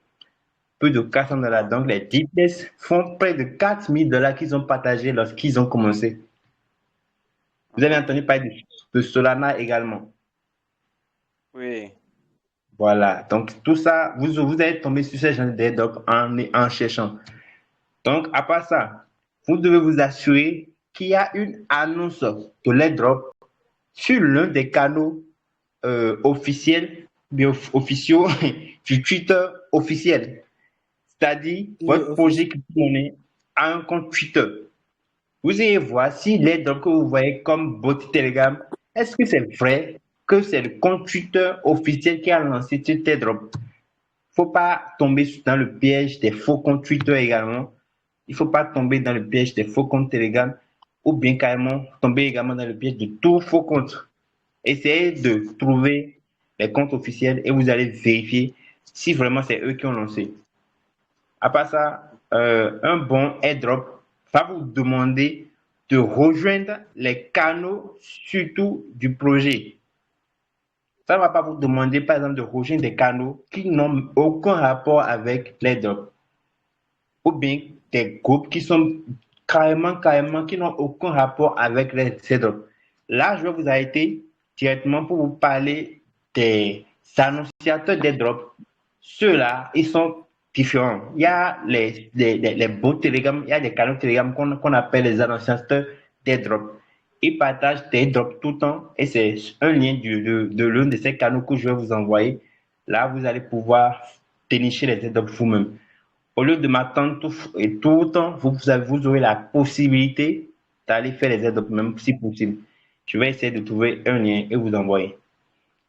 Plus de $400. Donc, les 10 pièces font près de $4000 qu'ils ont partagé lorsqu'ils ont commencé. Vous avez entendu parler de Solana également. Oui. Voilà. Donc, tout ça, vous allez tomber sur ces gens d'airdrop en cherchant. Donc, à part ça, vous devez vous assurer qu'il y a une annonce de l'airdrop sur l'un des canaux officiels, bien officiaux du Twitter officiel. C'est-à-dire, votre projet crypto-monnaie a un compte Twitter. Vous allez voir si l'airdrop que vous voyez comme bot Telegram, est-ce que c'est vrai que c'est le compte Twitter officiel qui a lancé cet airdrop? faut pas tomber dans le piège des faux comptes Twitter également. Il faut pas tomber dans le piège des faux comptes Telegram ou bien carrément tomber également dans le piège de tout faux compte. Essayez de trouver les comptes officiels et vous allez vérifier si vraiment c'est eux qui ont lancé. À part ça, un bon airdrop va vous demander de rejoindre les canaux, surtout du projet. Ça ne va pas vous demander, par exemple, de rejoindre des canaux qui n'ont aucun rapport avec l'airdrop. Ou bien des groupes qui sont carrément, qui n'ont aucun rapport avec les airdrops. Là, je vais vous arrêter directement pour vous parler des annonciateurs d'airdrop. Ceux-là, ils sont différents. Il y a les bots Telegram, il y a des canaux Telegram qu'on appelle les annonciateurs d'airdrop. Ils partagent des airdrops tout le temps et c'est un lien de l'un de ces canaux que je vais vous envoyer. Là, vous allez pouvoir dénicher les airdrops vous-même. Au lieu de m'attendre tout le temps, vous aurez la possibilité d'aller faire les airdrops même si possible. Je vais essayer de trouver un lien et vous envoyer.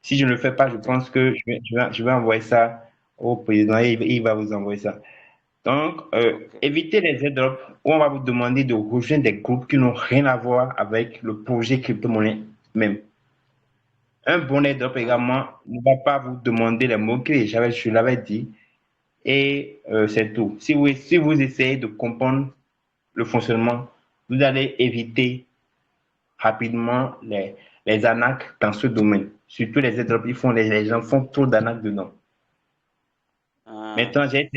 Si je ne le fais pas, je pense que je vais envoyer ça au président et il va vous envoyer ça. Donc, Ok. évitez les airdrops où on va vous demander de rejoindre des groupes qui n'ont rien à voir avec le projet crypto-monnaie même. Un bon airdrop Ah, également ne va pas vous demander les mots-clés, je l'avais dit, et c'est tout. Si vous essayez de comprendre le fonctionnement, vous allez éviter rapidement les arnaques dans ce domaine. Surtout les airdrops, les gens font trop d'arnaques dedans. ah. Maintenant, j'ai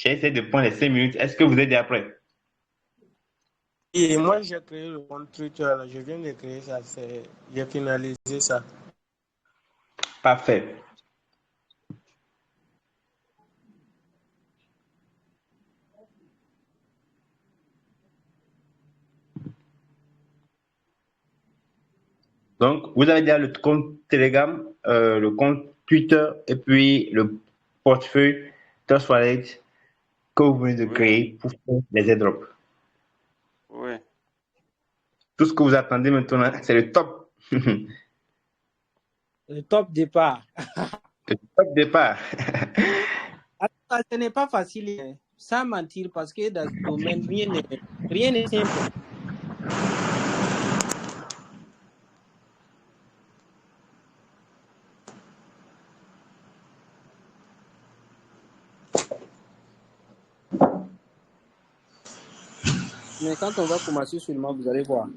essayé de prendre les 5 minutes. Est-ce que vous êtes prêts? Et moi, j'ai créé le compte Twitter, là. Je viens de créer ça. J'ai finalisé ça. Parfait. Donc, vous avez déjà le compte Telegram, le compte Twitter et puis le portefeuille Trust Wallet que vous venez de Oui, créer pour faire les airdrops. oui. Tout ce que vous attendez maintenant, c'est le top. Le Le top départ. top départ. Ce n'est pas facile, hein, sans mentir, parce que dans ce domaine, rien n'est simple. Mais quand on va commencer seulement, vous allez voir.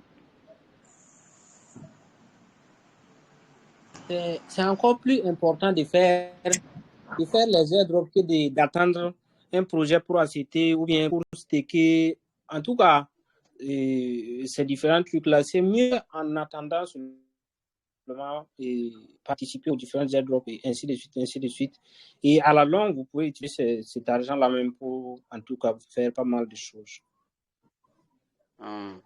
C'est encore plus important de faire les airdrops que d'attendre un projet pour accepter ou bien pour staker. En tout cas, ces différents trucs-là, c'est mieux en attendant seulement participer aux différents airdrops et ainsi de suite, ainsi de suite. Et à la longue, vous pouvez utiliser cet argent-là même pour, en tout cas, faire pas mal de choses. Hum.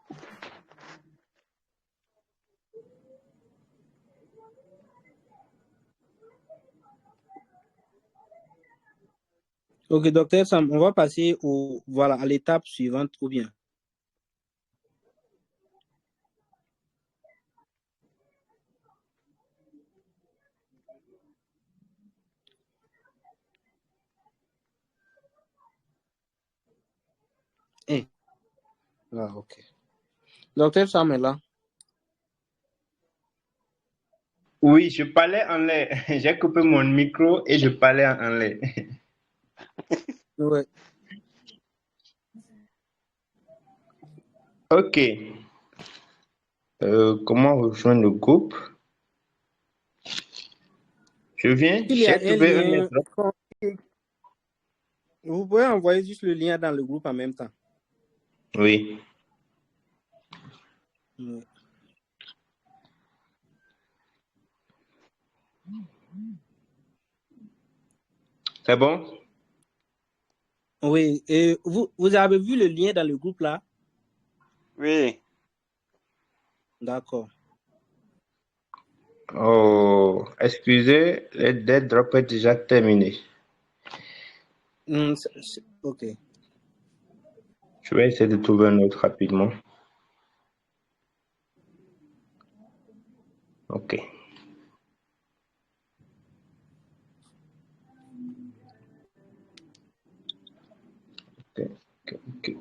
Ok, docteur Sam, on va passer à l'étape suivante ou bien. Ah, ok. Docteur Sam est là. Oui, je parlais en l'air. J'ai coupé mon micro et je parlais en l'air. Ouais. Ok. Comment rejoindre le groupe? Il y a J'ai un trouvé un lien. airdrop. Vous pouvez envoyer juste le lien dans le groupe en même temps. Oui. Ouais. C'est bon? Oui, et vous avez vu le lien dans le groupe là? Oui. D'accord. Oh, excusez, le airdrop est déjà terminé. Ok. Je vais essayer de trouver un autre rapidement. Ok. Ok.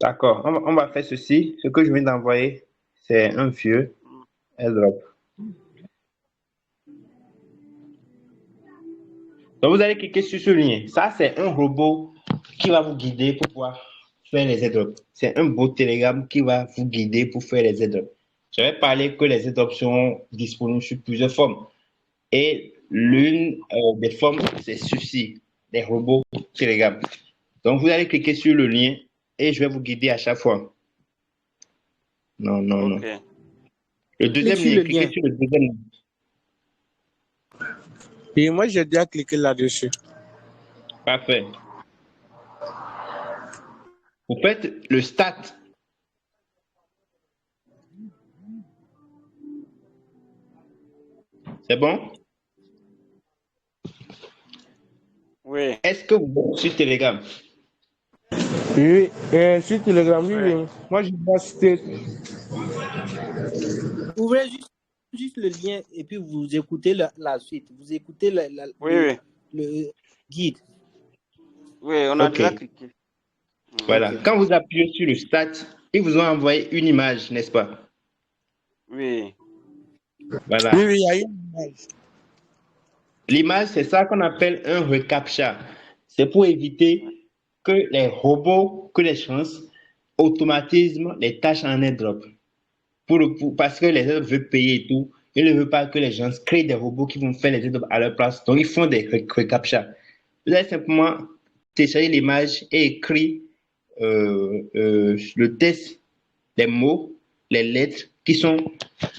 D'accord, on va faire ceci. Ce que je viens d'envoyer, c'est un vieux airdrop. Donc, vous allez cliquer sur ce lien. Ça, c'est un robot qui va vous guider pour pouvoir faire les airdrops. C'est un bot Telegram qui va vous guider pour faire les airdrops. J'avais parlé que les airdrops seront disponibles sur plusieurs formes. Et l'une des formes, c'est ceci, les robots Telegram. Donc, vous allez cliquer sur le lien et je vais vous guider à chaque fois. Non, non, non. Ok. Le deuxième sur lien, le cliquez lien. sur le deuxième lien. Et moi, j'ai déjà cliqué là-dessus. Parfait. Vous faites le start. C'est bon? Oui. Est-ce que vous êtes sur Telegram? Oui, sur Telegram, oui, Oui. oui. Moi, je dois citer. Ouvrez juste le lien et puis vous écoutez la suite. Vous écoutez Oui. le guide. Oui, on a Ok. déjà cliqué. Voilà. Ok. Quand vous appuyez sur le start, ils vous ont envoyé une image, n'est-ce pas? Oui. Voilà. Oui, oui, il y a une image. L'image, c'est ça qu'on appelle un reCAPTCHA. C'est pour éviter que les robots, que les chances automatisent les tâches en airdrop. Parce que les airdrops veulent payer et tout. Ils ne veulent pas que les gens créent des robots qui vont faire les airdrops à leur place. Donc, ils font des reCAPTCHA. Vous allez simplement télécharger l'image et écrire le test, les mots, les lettres qui sont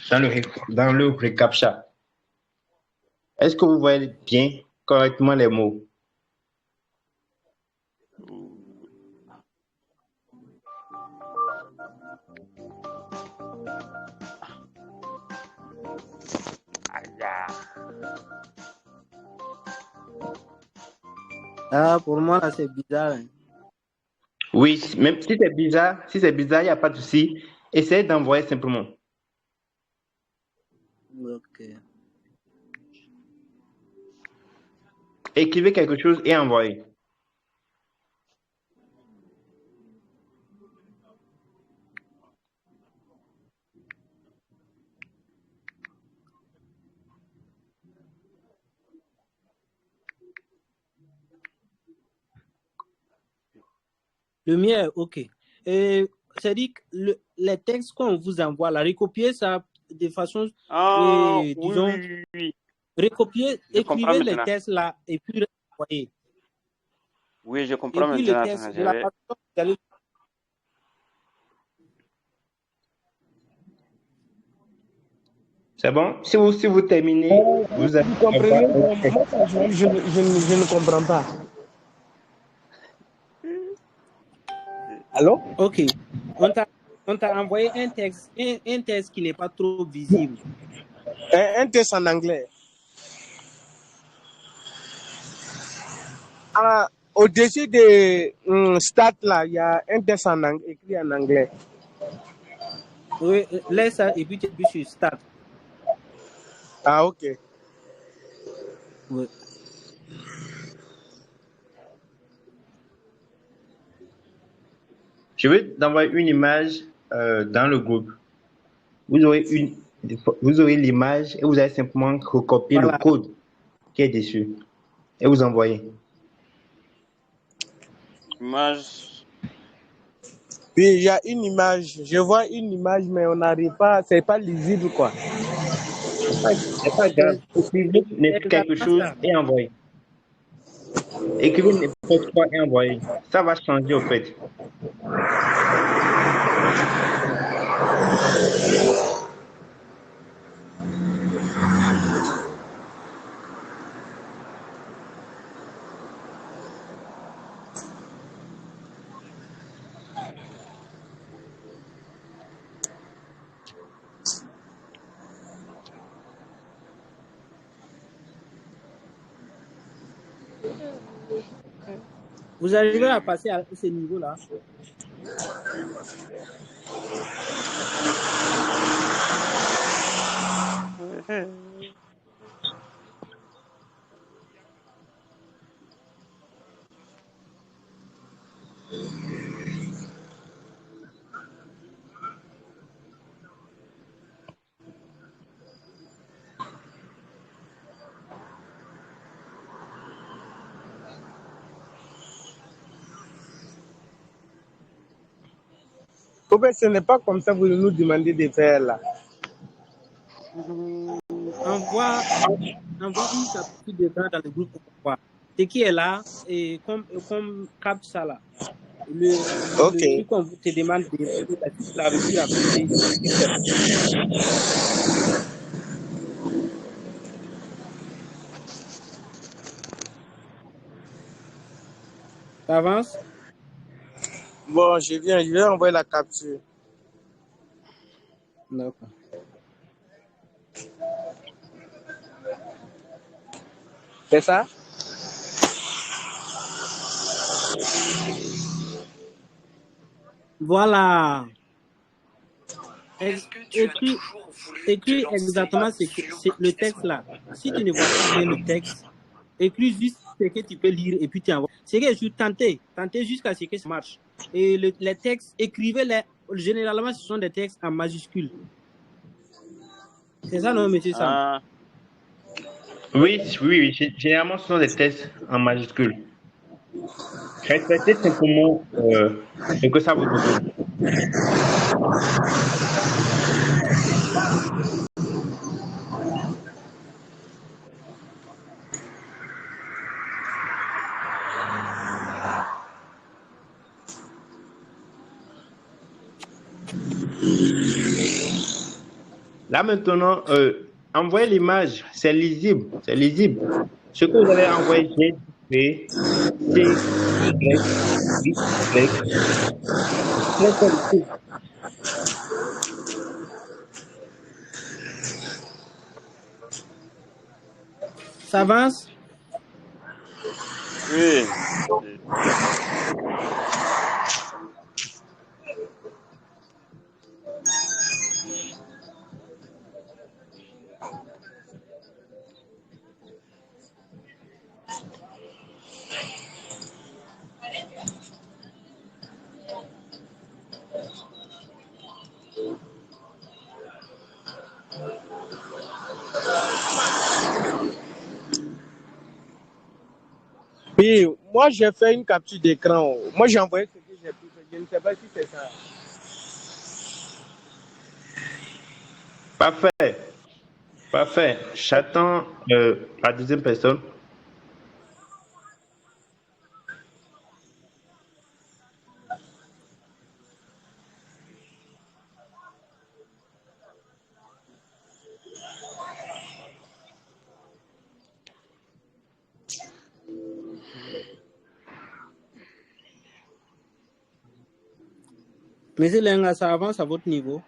dans le reCAPTCHA. Est-ce que vous voyez bien correctement les mots? Ah, pour moi, là, c'est bizarre. Hein. Oui, même si c'est bizarre, il n'y a pas de souci. Essayez d'envoyer simplement. Ok. Écrivez quelque chose et envoyez. Le mien, ok. C'est-à-dire que les textes qu'on vous envoie, là, recopier ça de façon, Oui, disons, oui. recopier, Je comprends écrivez les maintenant. textes là et puis envoyez. Oui, je Et comprends puis le maintenant. texte de la façon dont vous allez. C'est bon? Si vous terminez, vous allez Vous comprenez? avoir un texte. Moi, personnellement, je ne comprends pas. Allô? Ok. On t'a envoyé un texte qui n'est pas trop visible. Un test en anglais. Ah, au-dessus de start, là, il y a un test écrit en anglais. Oui, laisse ça et puis tu appuies sur Start. Ah, ok. Oui. Je vais t'envoyer une image dans le groupe. Vous aurez l'image et vous allez simplement recopier le Voilà. code qui est dessus et vous envoyez. Image. Oui, il y a une image. Je vois une image, mais on n'arrive pas. C'est pas lisible, quoi. C'est pas grave. Écrivez C'est quelque exactement chose ça. et envoyez. Écrivez n'importe quoi et envoyez. Ça va changer au fait. Vous arrivez à passer à ce niveau-là. Ou bien ce n'est pas comme ça que vous nous demandez de faire là. Envoie une capture d'écran dans le groupe pour voir. Ce qui est là, et comme cap ça là. Ok. Le truc qu'on te demande de la réussir à cocher, tu fais. Ça avance? Bon, je vais envoyer la capture. D'accord. C'est ça? Voilà. Écris exactement le texte là. Si tu ne vois pas bien le texte, écris juste ce que tu peux lire et puis tu envoies. C'est que je suis tenté jusqu'à ce que ça marche. Et les textes, écrivez-les. Généralement, ce sont des textes en majuscules. C'est ça, non, monsieur Sam? Oui. Généralement, ce sont des tests en majuscules. Respectez simplement ce que ça vous demande. Là maintenant, envoyez l'image, c'est lisible, c'est lisible. Ce que vous allez envoyer, G, P, T, Y, Y, très très lisible. Ça avance? Oui. Oui, moi j'ai fait une capture d'écran. Moi j'ai envoyé ce que j'ai pu faire. Je ne sais pas si c'est ça. Parfait, parfait. J'attends la deuxième personne. Monsieur Lenga, ça avance à votre niveau?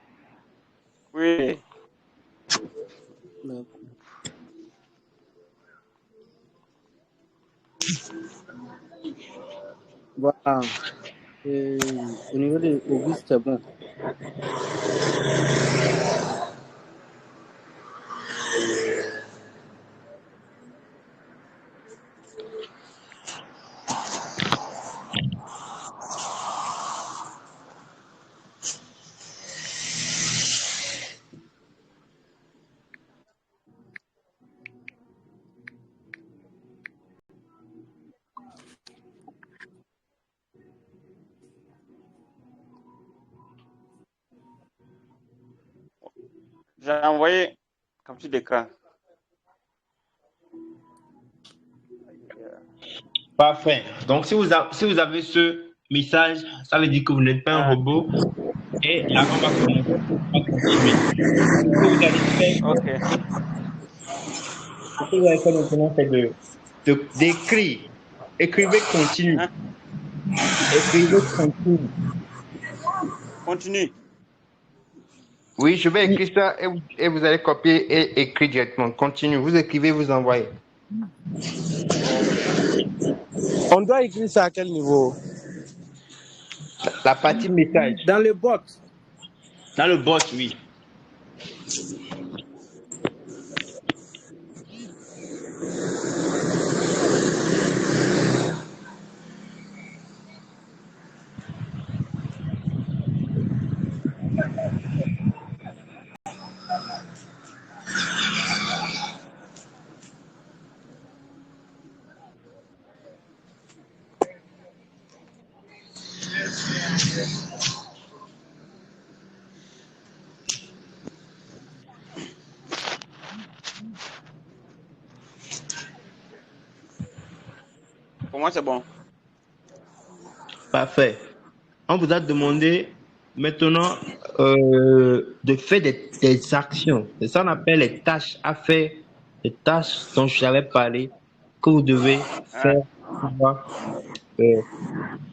Oui. D'accord. Voilà. Au niveau de Auguste, c'est bon. J'ai envoyé capture d'écran. Parfait. Donc, si vous avez ce message, ça veut dire que vous n'êtes pas un robot. Et là, on va commencer. On va continuer. Ce que vous allez faire, Ok. ce que vous allez faire maintenant, c'est d'écrire. Écrivez continue. Hein? Écrivez continue. Continue. Oui, je vais écrire ça et vous allez copier et écrire directement. Continue. Vous écrivez, vous envoyez. On doit écrire ça à quel niveau? La partie message. Dans le bot. Dans le bot, oui. Pour moi, c'est bon. Parfait. On vous a demandé maintenant de faire des actions. C'est ça qu'on appelle les tâches à faire, les tâches dont j'avais parlé, que vous devez Ah, faire pour pouvoir euh,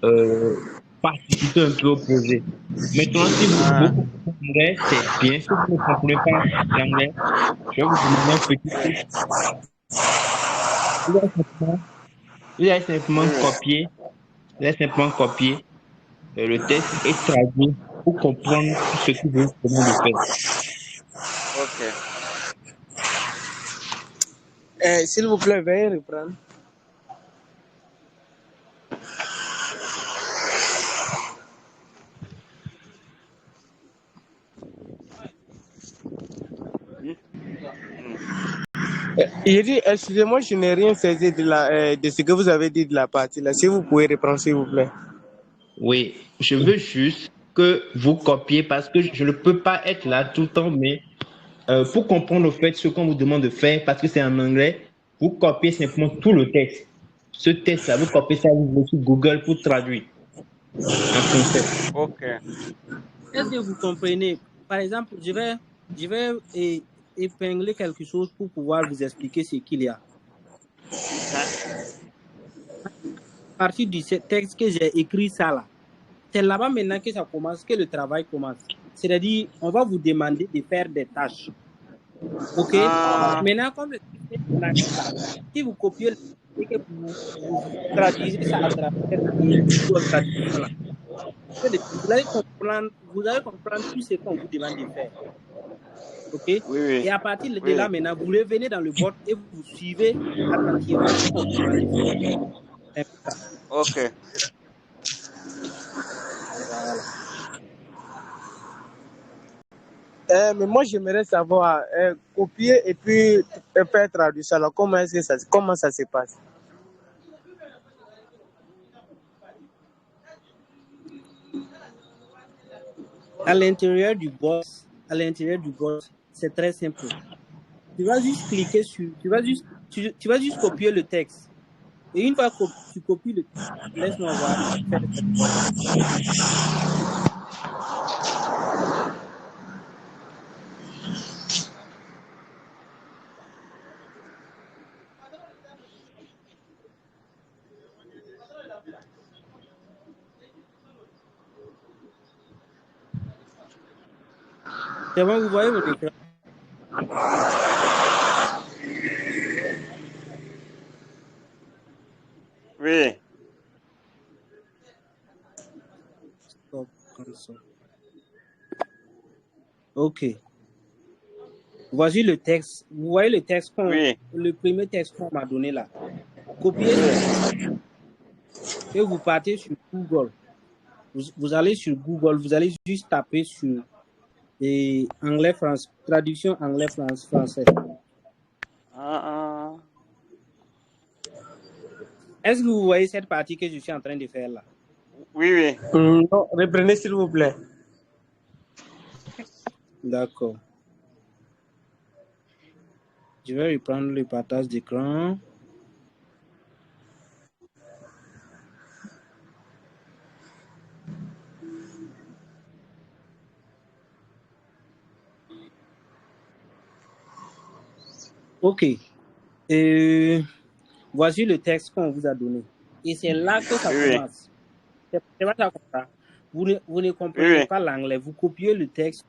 euh, participer un peu au projet. Maintenant, si vous ah, comprenez l'anglais, c'est bien. Si vous ne comprenez pas l'anglais, je vais vous demander un petit truc. Vous allez simplement, vous allez simplement oui, oui. copier, vous allez simplement copier le texte et traduire pour comprendre ce que vous venez de faire. Ok. S'il vous plaît, veuillez reprendre. Hmm, hmm. Il dit, excusez-moi, je n'ai rien saisi de ce que vous avez dit de la partie là. Si vous pouvez reprendre, s'il vous plaît. Oui, je veux juste que vous copiez parce que je ne peux pas être là tout le temps, mais pour comprendre au fait ce qu'on vous demande de faire, parce que c'est en anglais, vous copiez simplement tout le texte. Ce texte-là, vous copiez ça, vous allez sur Google pour traduire en français. Ok. Est-ce que vous comprenez? Par exemple, je vais épingler quelque chose pour pouvoir vous expliquer ce qu'il y a. Hein? À partir du texte que j'ai écrit ça là, c'est là-bas maintenant que ça commence, que le travail commence. C'est-à-dire, on va vous demander de faire des tâches. OK? Ah, Maintenant, comme le texte est en anglais là, si vous copiez le texte et que vous traduisez ça à travers Google Traduction là, vous allez comprendre tout ce qu'on vous demande de faire. OK? oui, oui. Et à partir de Oui. là, maintenant, vous revenez dans le bot et vous suivez attentivement ce qu'on vous demande de faire. C'est un peu ça. Ok. Voilà. Mais moi, j'aimerais savoir, copier et puis faire traduire ça là. Comment ça se passe? À l'intérieur du bot, c'est très simple. Tu vas juste cliquer sur, tu vas juste copier le texte. Et une fois que tu copies le texte, laisse-moi voir. C'est bon, vous voyez votre écran. Oui. Stop, console. OK. Voici le texte. Vous voyez le texte Oui. le premier texte qu'on m'a donné là. Copiez ce texte et vous partez sur Google. Vous allez sur Google, vous allez juste taper sur anglais-français, traduction anglais-français. Ah, Est-ce que vous voyez cette partie que je suis en train de faire là? oui, oui. Non, reprenez s'il vous plaît. D'accord. Je vais reprendre le partage d'écran. OK. Voici le texte qu'on vous a donné. Et c'est là que ça Oui, oui. commence. C'est pas ça comme ça. Vous ne comprenez Oui. pas l'anglais. Vous copiez le texte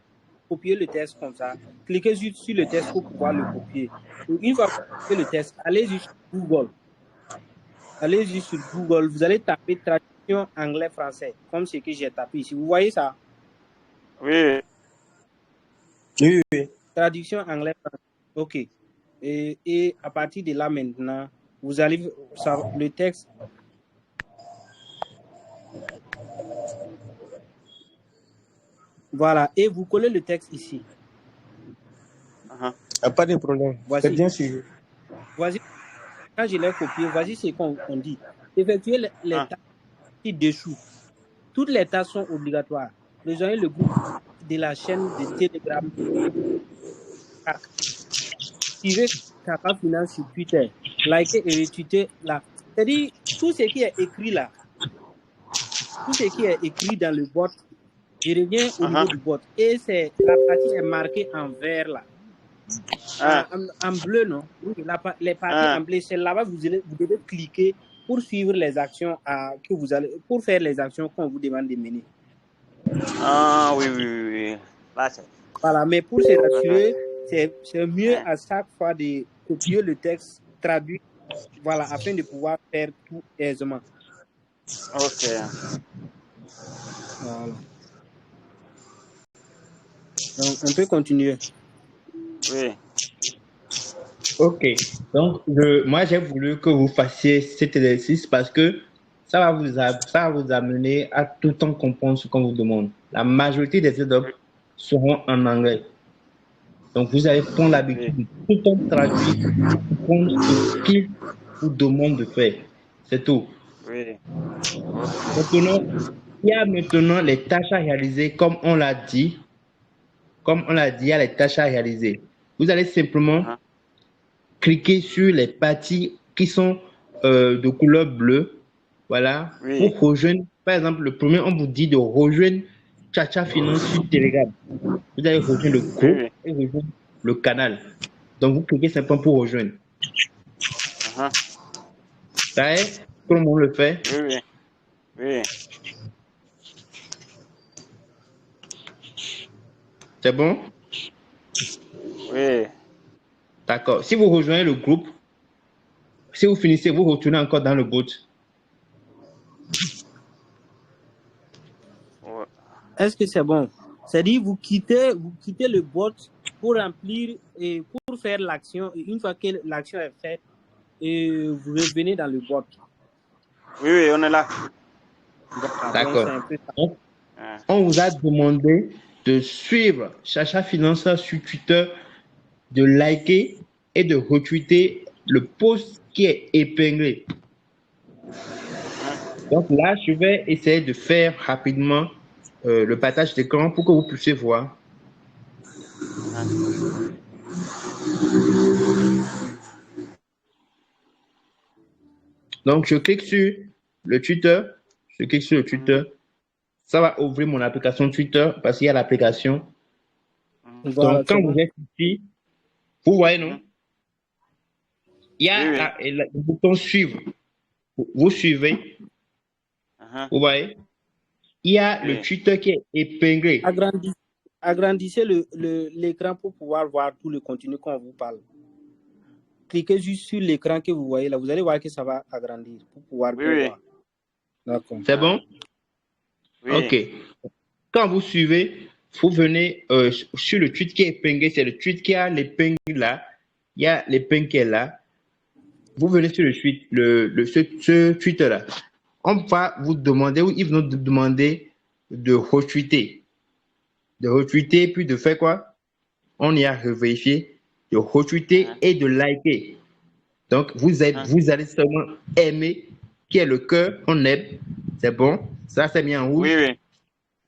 comme ça. Cliquez sur le texte pour pouvoir le copier. Et une fois que vous copiez le texte, allez-y sur Google. Allez-y sur Google. Vous allez taper traduction anglais-français, comme ce que j'ai tapé ici. Vous voyez ça? Oui. Oui, oui. Traduction anglais-français. OK. Et à partir de là maintenant, vous allez le texte. Voilà. Et vous collez le texte ici. Pas de problème. Voici. C'est bien suivi. Voici. Quand je l'ai copié, voici ce qu'on dit. Effectuer les tâches ci-dessous. Toutes les tâches sont obligatoires. Rejoignez le groupe de la chaîne de Telegram. Suivez Kaka Finance sur Twitter. Likez et retweetez la C'est-à-dire, tout ce qui est écrit là, tout ce qui est écrit dans le bot, je reviens au niveau du bot. Et la partie est marquée en vert là. En bleu, non? Oui, les parties en bleu, c'est là-bas vous devez cliquer pour suivre les actions pour faire les actions qu'on vous demande de mener. Ah oui. Voilà, mais pour se rassurer, c'est mieux à chaque fois de copier le texte, traduire, voilà, afin de pouvoir faire tout aisément. Ok. Voilà. Donc, on peut continuer. Oui. Ok. Donc, moi, j'ai voulu que vous fassiez cet exercice parce que ça va vous amener à tout le temps comprendre ce qu'on vous demande. La majorité des aides seront en anglais. Donc, vous allez prendre l'habitude de tout le temps traduire pour comprendre ce qu'il vous demande de faire. C'est tout. Oui. Maintenant, il y a maintenant les tâches à réaliser, comme on l'a dit. Comme on l'a dit, il y a les tâches à réaliser. Vous allez simplement cliquer sur les parties qui sont de couleur bleue. Voilà. Oui. Pour rejoindre, par exemple, le premier, on vous dit de rejoindre Chacha Finance sur Telegram. Vous allez rejoindre le groupe et rejoindre le canal. Donc, vous cliquez simplement pour rejoindre. Ça est, tout le monde le fait. Oui. C'est bon? Oui. D'accord. Si vous rejoignez le groupe, si vous finissez, vous retournez encore dans le bot. Est-ce que c'est bon? C'est-à-dire, vous quittez le bot pour remplir et pour faire l'action. Et une fois que l'action est faite, vous revenez dans le bot. Oui, on est là. D'accord. On vous a demandé de suivre Chacha Finance sur Twitter, de liker et de retweeter le post qui est épinglé. Donc là, je vais essayer de faire rapidement le partage d'écran pour que vous puissiez voir. Donc, je clique sur le Twitter. Ça va ouvrir mon application Twitter parce qu'il y a l'application. Voilà, donc, quand vous êtes ici, vous voyez, non? Il y a le bouton suivre. Vous suivez. Vous voyez? Il y a le Twitter qui est épinglé. Agrandissez l'écran pour pouvoir voir tout le contenu qu'on vous parle. Cliquez juste sur l'écran que vous voyez là. Vous allez voir que ça va agrandir pour pouvoir bien voir. D'accord. C'est bon? Ok. Quand vous suivez, vous venez sur le tweet qui est épinglé. C'est le tweet qui a l'épingle là. Il y a l'épingle qui est là. Vous venez sur le tweet, ce Twitter là. On va vous demander, ou ils vont nous demander de retweeter. De retweeter, puis de faire quoi? On y a revérifié. De retweeter et de liker. Donc, vous allez seulement aimer, qui est le cœur, on aime. C'est bon? Ça, c'est mis en rouge. Oui.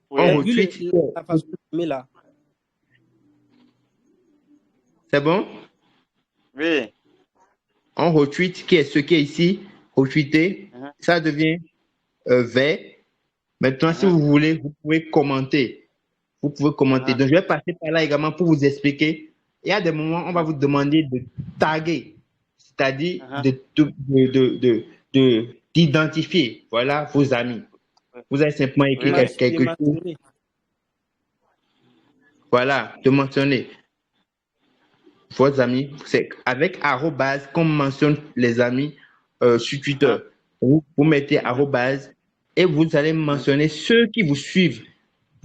On retweet. La façon d'aimer là. C'est bon? Oui. On retweet, qui est ce qui est ici, retweeter. Ça devient vert. Maintenant, si vous voulez, vous pouvez commenter. Vous pouvez commenter. Donc, je vais passer par là également pour vous expliquer. Il y a des moments, on va vous demander de taguer, c'est-à-dire d'identifier, voilà, vos amis. Vous allez simplement écrire quelque chose. Voilà, de mentionner vos amis. C'est avec arrobase qu'on mentionne les amis sur Twitter. Vous mettez arrobase et vous allez mentionner ceux qui vous suivent.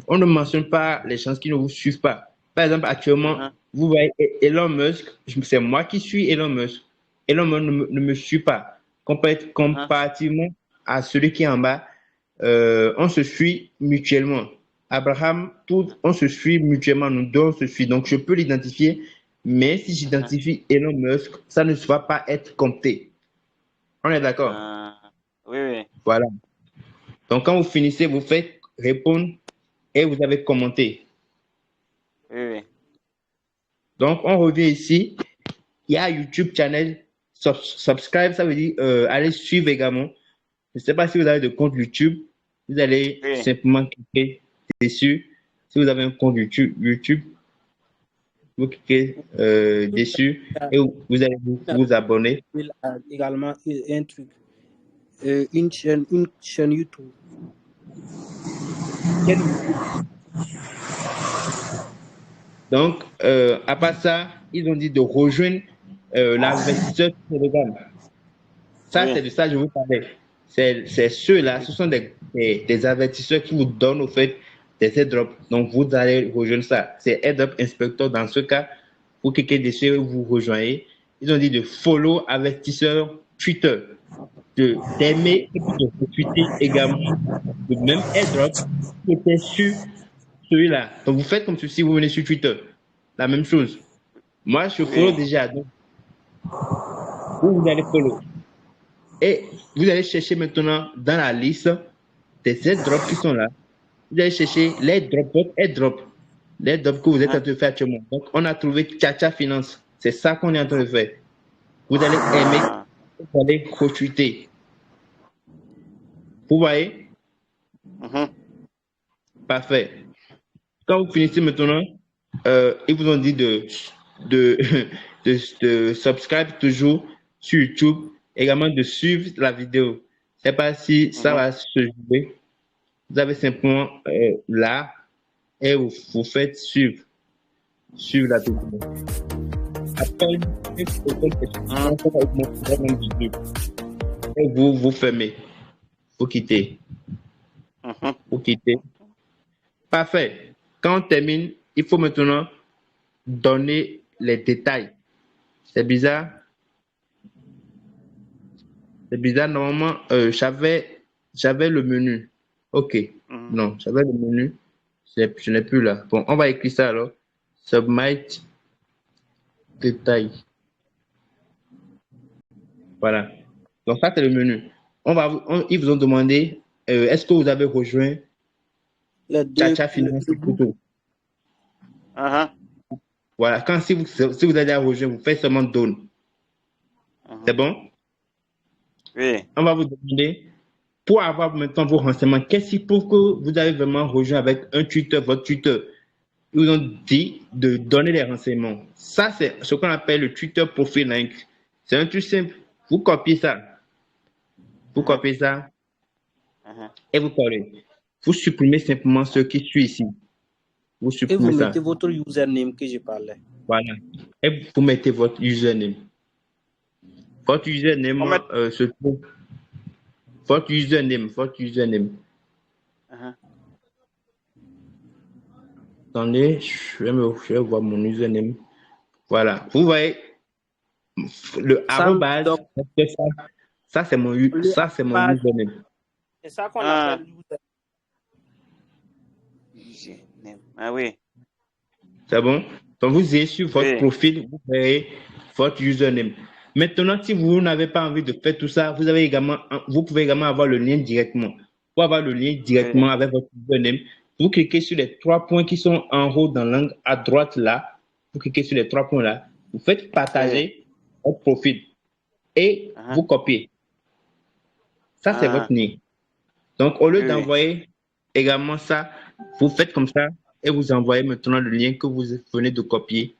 On ne mentionne pas les gens qui ne vous suivent pas. Par exemple, actuellement, vous voyez Elon Musk, c'est moi qui suis Elon Musk. Elon Musk ne me suit pas. Comparativement à celui qui est en bas, on se suit mutuellement. Abraham, on se suit mutuellement, nous deux, on se suit. Donc, je peux l'identifier, mais si j'identifie Elon Musk, ça ne va pas être compté. On est d'accord? Oui. Voilà. Donc, quand vous finissez, vous faites répondre et vous avez commenté. Oui. Donc, on revient ici. Il y a YouTube channel subscribe, ça veut dire aller suivre également. Je ne sais pas si vous avez de compte YouTube. Vous allez simplement cliquer dessus. Si vous avez un compte YouTube, vous cliquez dessus et vous allez vous abonner. Il a également un truc, une chaîne YouTube. Donc, à part ça, ils ont dit de rejoindre l'investisseur Telegram. Ça, c'est de ça que je vous parlais. C'est ceux-là, ce sont des investisseurs qui vous donnent au fait des airdrops. Donc, vous allez rejoindre ça. C'est Airdrop Inspector. Dans ce cas, vous cliquez dessus et vous rejoignez. Ils ont dit de follow investisseur Twitter, d'aimer et de retweeter également le même airdrop qui était sur celui-là. Donc, vous faites comme si vous venez sur Twitter. La même chose. Moi, je follow déjà. Donc, vous allez follow. Et vous allez chercher maintenant dans la liste des airdrops qui sont là. Vous allez chercher les airdrops que vous êtes en train de faire actuellement. Donc, on a trouvé Chacha Finance. C'est ça qu'on est en train de faire. Vous allez aimer, vous allez retweeter. Vous voyez? Parfait. Quand vous finissez maintenant, ils vous ont dit de subscribe toujours sur YouTube, également de suivre la vidéo. Je ne sais pas si ça va se jouer. Vous avez simplement là et vous faites suivre la vidéo. Après, et vous fermez. Vous quittez. Vous quittez. Parfait. Quand on termine, il faut maintenant donner les détails. C'est bizarre. C'est bizarre. Normalement, j'avais le menu. OK. Non, j'avais le menu. Je n'ai plus là. Bon, on va écrire ça alors. Submit détail. Voilà. Donc, ça, c'est le menu. Ils vous ont demandé est-ce que vous avez rejoint Chacha Finance plutôt. Voilà. Si vous allez rejoindre, vous faites seulement Done. C'est bon? Oui. On va vous demander, pour avoir maintenant vos renseignements, qu'est-ce qu'il faut que vous avez vraiment rejoint avec un Twitter, votre Twitter? Ils vous ont dit de donner les renseignements. Ça, c'est ce qu'on appelle le Twitter Profile Link. C'est un truc simple. Vous copiez ça. Vous copiez ça et vous collez. Vous supprimez simplement ce qui suit ici. Vous supprimez et vous ça. mettez votre username que je parlais. Voilà. Et vous mettez votre username. Votre username se trouve. Votre username. Attendez, je vais voir mon username. Voilà. Vous voyez, le arrobase, ça c'est mon username. C'est ça qu'on appelle username. Ah oui. C'est bon? Donc vous allez sur votre profil, vous verrez votre username. Maintenant, si vous n'avez pas envie de faire tout ça, vous pouvez également avoir le lien directement. Pour avoir le lien directement avec votre username, vous cliquez sur les 3 points qui sont en haut dans l'angle à droite là. Vous cliquez sur les 3 points là. Vous faites partager votre profil et vous copiez. Ça, c'est votre lien. Donc, au lieu d'envoyer également ça, vous faites comme ça et vous envoyez maintenant le lien que vous venez de copier.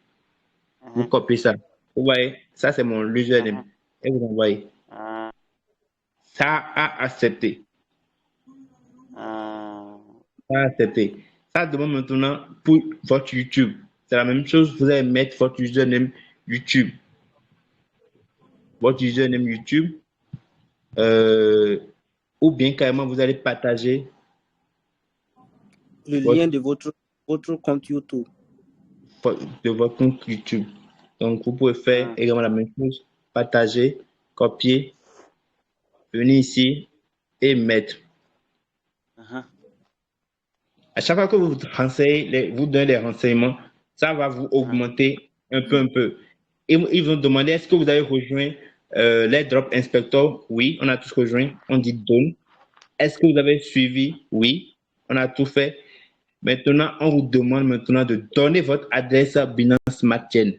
Vous copiez ça. Vous voyez, ça, c'est mon username. Et vous envoyez. Ça a accepté. Ça demande maintenant pour votre YouTube. C'est la même chose. Vous allez mettre votre username YouTube. Votre username YouTube. Ou bien carrément vous allez partager le lien de votre compte YouTube. De votre compte YouTube. Donc vous pouvez faire également la même chose. Partager, copier, venir ici et mettre. À chaque fois que vous vous donnez les renseignements, ça va vous augmenter un peu. Et ils vont demander est-ce que vous avez rejoint l'airdrop inspector? Oui, on a tous rejoint. On dit done. Est-ce que vous avez suivi? Oui, on a tout fait. Maintenant, on vous demande maintenant de donner votre adresse à Binance Smart Chain.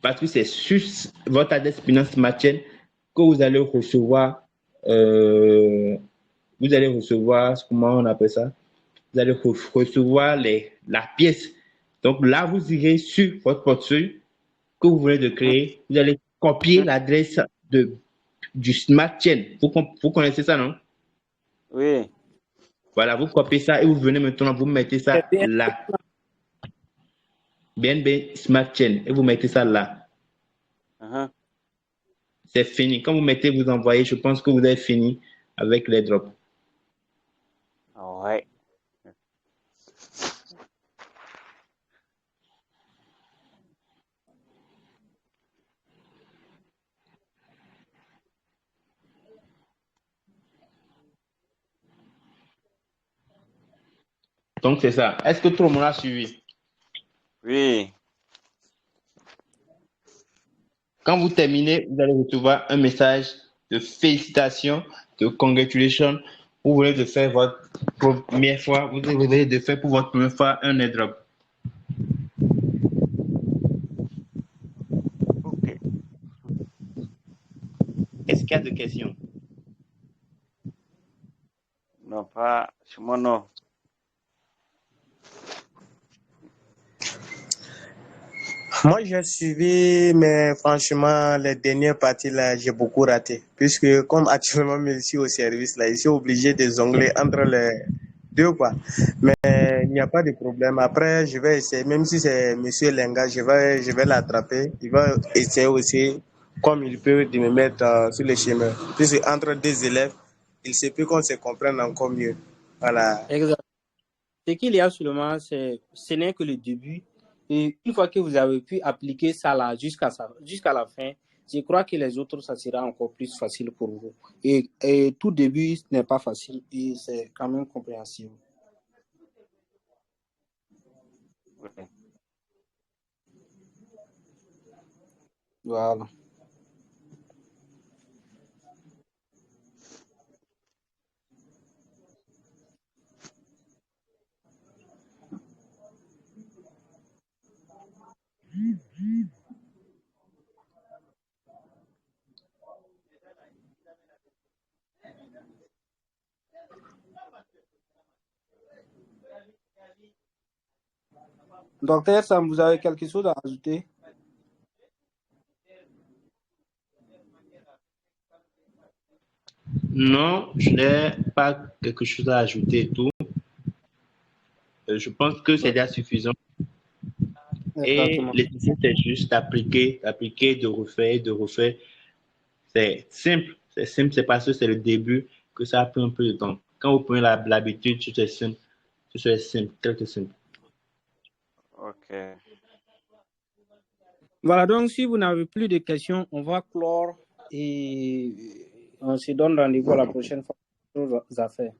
parce que c'est sur votre adresse Binance Smart Chain que vous allez recevoir, comment on appelle ça? Vous allez recevoir la pièce. Donc là, vous irez sur votre portefeuille que vous venez de créer. Vous allez copier l'adresse du Smart Chain. Vous connaissez ça, non? Oui. Voilà, vous copiez ça et vous venez maintenant, vous mettez ça là. BNB Smart Chain et vous mettez ça là. C'est fini. Quand vous mettez, vous envoyez, je pense que vous avez fini avec les drops. Ouais. Donc c'est ça. Est-ce que tout le monde a suivi? Oui. Quand vous terminez, vous allez recevoir un message de félicitations, de congratulations. Vous venez de faire votre première fois, vous venez de faire pour votre première fois un airdrop. Ok. Est-ce qu'il y a des questions? Non, pas sur mon nom. Moi, j'ai suivi, mais franchement, les dernières parties là, j'ai beaucoup raté. Puisque, comme actuellement, je suis au service là, je suis obligé de jongler entre les deux, quoi. Mais il n'y a pas de problème. Après, je vais essayer, même si c'est Monsieur Lenga, je vais l'attraper. Il va essayer aussi, comme il peut, de me mettre sur le chemin. Puisque entre deux élèves, il se peut qu'on se comprenne encore mieux. Voilà. Exact. Ce qu'il y a seulement, ce n'est que le début. Et une fois que vous avez pu appliquer ça là jusqu'à la fin, je crois que les autres, ça sera encore plus facile pour vous. Et tout début n'est pas facile et c'est quand même compréhensible. Ouais. Voilà. Docteur Sam, vous avez quelque chose à ajouter? Non, je n'ai pas quelque chose à ajouter et tout. Je pense que c'est déjà suffisant. Exactement. Et l'essentiel, c'est juste d'appliquer, de refaire. C'est simple, c'est parce que c'est le début que ça a pris un peu de temps. Quand vous prenez l'habitude, c'est simple, très simple. Ok. Voilà, donc si vous n'avez plus de questions, on va clore et on se donne rendez-vous à la prochaine fois pour d'autres affaires.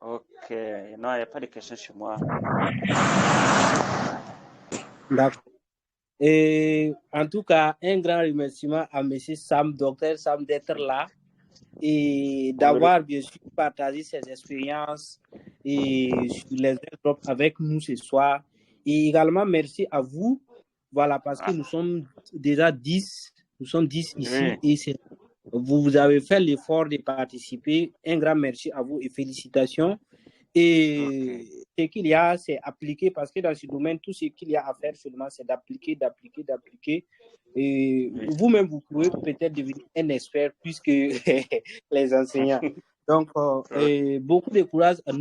Ok. Non, il n'y a pas de questions sur moi. D'accord. Et en tout cas, un grand remerciement à M. Sam, Dr Sam, d'être là et d'avoir bien sûr partagé ses expériences et sur les airdrops avec nous ce soir. Et également, merci à vous. Voilà, parce que nous sommes déjà 10. Nous sommes 10 ici et vous avez fait l'effort de participer. Un grand merci à vous et félicitations. Et ce qu'il y a, c'est appliquer, parce que dans ce domaine, tout ce qu'il y a à faire seulement, c'est d'appliquer. Et vous-même, vous pouvez peut-être devenir un expert plus que les enseignants. Donc, beaucoup de courage à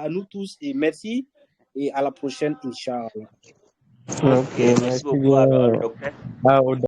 nous tous et merci. Et à la prochaine, Inch'Allah. Ok, merci beaucoup, docteur.